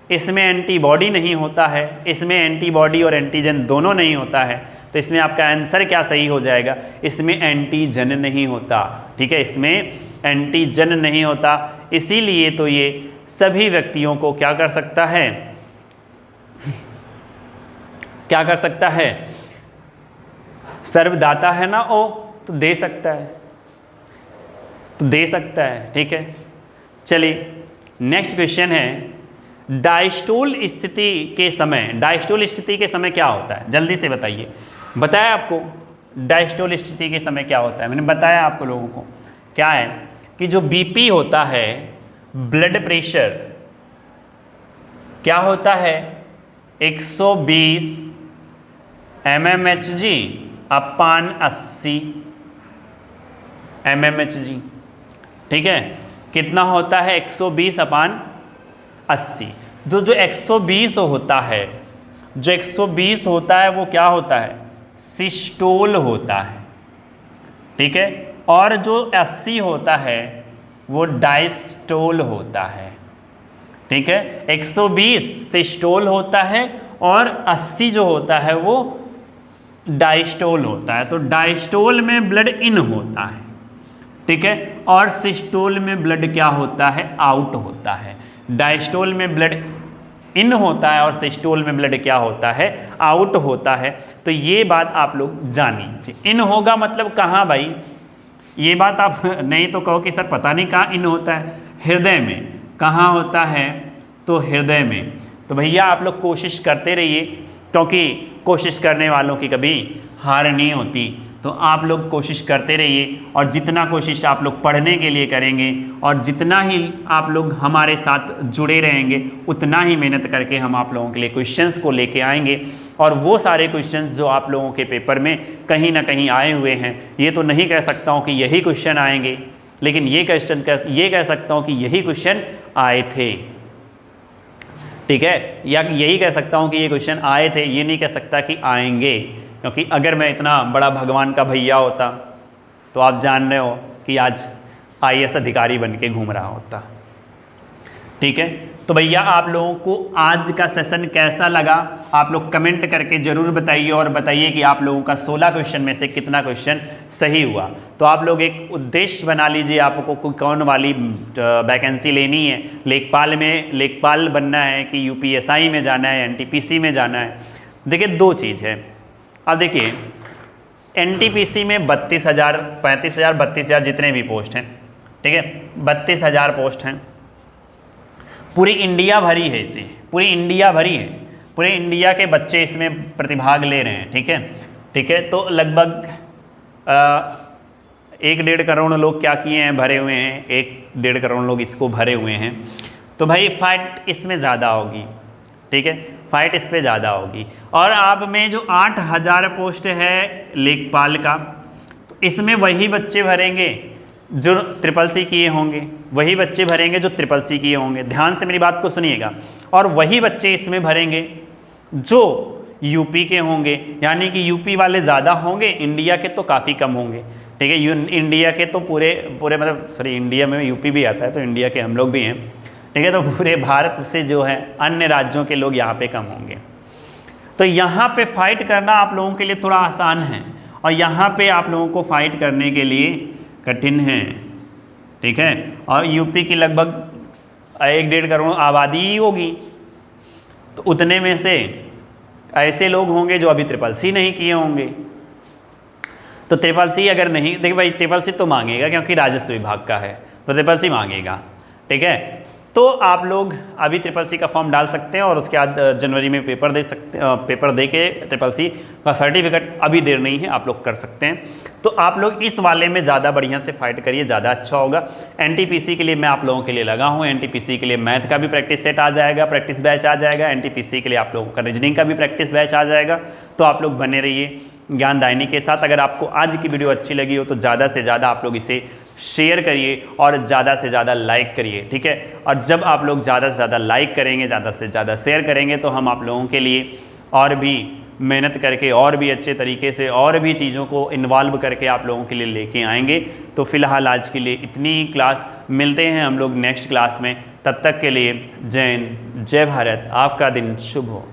इसमें एंटीबॉडी नहीं होता है, इसमें एंटीबॉडी और एंटीजन दोनों नहीं होता है। तो इसमें आपका आंसर क्या सही हो जाएगा, इसमें एंटीजन नहीं होता, ठीक है, इसमें एंटीजन नहीं होता। इसीलिए तो ये सभी व्यक्तियों को क्या कर सकता है, क्या कर सकता है, सर्वदाता है ना ओ, तो दे सकता है, तो दे सकता है, ठीक है। चलिए नेक्स्ट क्वेश्चन है, डायस्टोल स्थिति के समय, डायस्टोल स्थिति के समय क्या होता है, जल्दी से बताइए। बताया आपको डायस्टोल स्थिति के समय क्या होता है, मैंने बताया आपको लोगों को क्या है कि जो बीपी होता है, ब्लड प्रेशर क्या होता है, 120 mmHg अपान 80 mmHg, ठीक है, कितना होता है 120 अपान 80। जो 120 होता है, जो 120 होता है वो क्या होता है, सिस्टोल होता है, ठीक है, और जो 80 होता है वो डायस्टोल होता है, ठीक है। 120 सिस्टोल होता है और 80 जो होता है वो डायस्टोल होता है। तो डायस्टोल में ब्लड इन होता है, ठीक है, और सिस्टोल में ब्लड क्या होता है, आउट होता है। डायस्टोल में ब्लड इन होता है और सिस्टोल में ब्लड क्या होता है, आउट होता है। तो ये बात आप लोग जान लीजिए। इन होगा मतलब कहाँ भाई, ये बात आप नहीं तो कहो कि सर पता नहीं कहाँ इन होता है, हृदय में। कहाँ होता है, तो हृदय में। तो भैया आप लोग कोशिश करते रहिए, क्योंकि कोशिश करने वालों की कभी हार नहीं होती। तो आप लोग कोशिश करते रहिए, और जितना कोशिश आप लोग पढ़ने के लिए करेंगे और जितना ही आप लोग हमारे साथ जुड़े रहेंगे, उतना ही मेहनत करके हम आप लोगों के लिए क्वेश्चंस को लेके आएंगे। और वो सारे क्वेश्चंस जो आप लोगों के पेपर में कहीं ना कहीं आए हुए हैं, ये तो नहीं कह सकता हूँ कि यही क्वेश्चन आएंगे, लेकिन ये कह सकता हूँ कि यही क्वेश्चन आए थे, ठीक है, या यही कह सकता हूँ कि ये क्वेश्चन आए थे, ये नहीं कह सकता कि आएंगे। क्योंकि अगर मैं इतना बड़ा भगवान का भैया होता तो आप जान रहे हो कि आज IAS अधिकारी बन के घूम रहा होता, ठीक है। तो भैया आप लोगों को आज का सेशन कैसा लगा, आप लोग कमेंट करके ज़रूर बताइए, और बताइए कि आप लोगों का 16 क्वेश्चन में से कितना क्वेश्चन सही हुआ। तो आप लोग एक उद्देश्य बना लीजिए, आपको कौन वाली वैकेंसी लेनी है, लेखपाल में लेखपाल बनना है कि UPSI में जाना है, NTPC में जाना है। देखिए दो चीज़ है। अब देखिए NTPC में 32,000, 35,000, 32,000 जितने भी पोस्ट हैं, ठीक है, 32,000 पोस्ट हैं, पूरी इंडिया भरी है इसे, पूरी इंडिया भरी है, पूरे इंडिया के बच्चे इसमें प्रतिभाग ले रहे हैं, ठीक है, ठीक है। तो लगभग 1-1.5 करोड़ लोग क्या किए हैं, भरे हुए हैं, 1-1.5 करोड़ लोग इसको भरे हुए हैं। तो भाई फाइट इसमें ज़्यादा होगी, ठीक है, फाइट इस पर ज़्यादा होगी। और आप में जो 8,000 पोस्ट है लेखपाल का, तो इसमें वही बच्चे भरेंगे जो CCC किए होंगे, वही बच्चे भरेंगे जो CCC किए होंगे। ध्यान से मेरी बात को सुनिएगा। और वही बच्चे इसमें भरेंगे जो यूपी के होंगे, यानी कि यूपी वाले ज़्यादा होंगे, इंडिया के तो काफ़ी कम होंगे, ठीक है। इंडिया के तो पूरे मतलब सॉरी इंडिया में यूपी भी आता है, तो इंडिया के हम लोग भी हैं, ठीक है। तो पूरे भारत से जो है अन्य राज्यों के लोग यहाँ पे कम होंगे। तो यहाँ पे फाइट करना आप लोगों के लिए थोड़ा आसान है, और यहाँ पे आप लोगों को फाइट करने के लिए कठिन है, ठीक है। और यूपी की लगभग 1-1.5 करोड़ आबादी ही होगी, तो उतने में से ऐसे लोग होंगे जो अभी CCC नहीं किए होंगे। तो CCC अगर नहीं, देखिए भाई CCC तो मांगेगा क्योंकि राजस्व विभाग का है, तो CCC मांगेगा, ठीक है। तो आप लोग अभी CCC का फॉर्म डाल सकते हैं, और उसके बाद जनवरी में पेपर दे सकते हैं, पेपर दे के CCC का सर्टिफिकेट, अभी देर नहीं है, आप लोग कर सकते हैं। तो आप लोग इस वाले में ज़्यादा बढ़िया से फाइट करिए, ज़्यादा अच्छा होगा। NTPC के लिए मैं आप लोगों के लिए लगा हूँ, NTPC के लिए मैथ का भी प्रैक्टिस सेट आ जाएगा, प्रैक्टिस बैच आ जाएगा, NTPC के लिए आप लोगों का रीजनिंग का भी प्रैक्टिस बैच आ जाएगा। तो आप लोग बने रहिए ज्ञानदायिनी के साथ। अगर आपको आज की वीडियो अच्छी लगी हो तो ज़्यादा से ज़्यादा आप लोग इसे शेयर करिए और ज़्यादा से ज़्यादा लाइक करिए, ठीक है। और जब आप लोग ज़्यादा से ज़्यादा लाइक करेंगे, ज़्यादा से ज़्यादा शेयर करेंगे, तो हम आप लोगों के लिए और भी मेहनत करके और भी अच्छे तरीके से और भी चीज़ों को इन्वॉल्व करके आप लोगों के लिए लेके आएंगे। तो फिलहाल आज के लिए इतनी ही क्लास, मिलते हैं हम लोग नेक्स्ट क्लास में। तब तक के लिए जय हिंद, जय भारत, आपका दिन शुभ हो।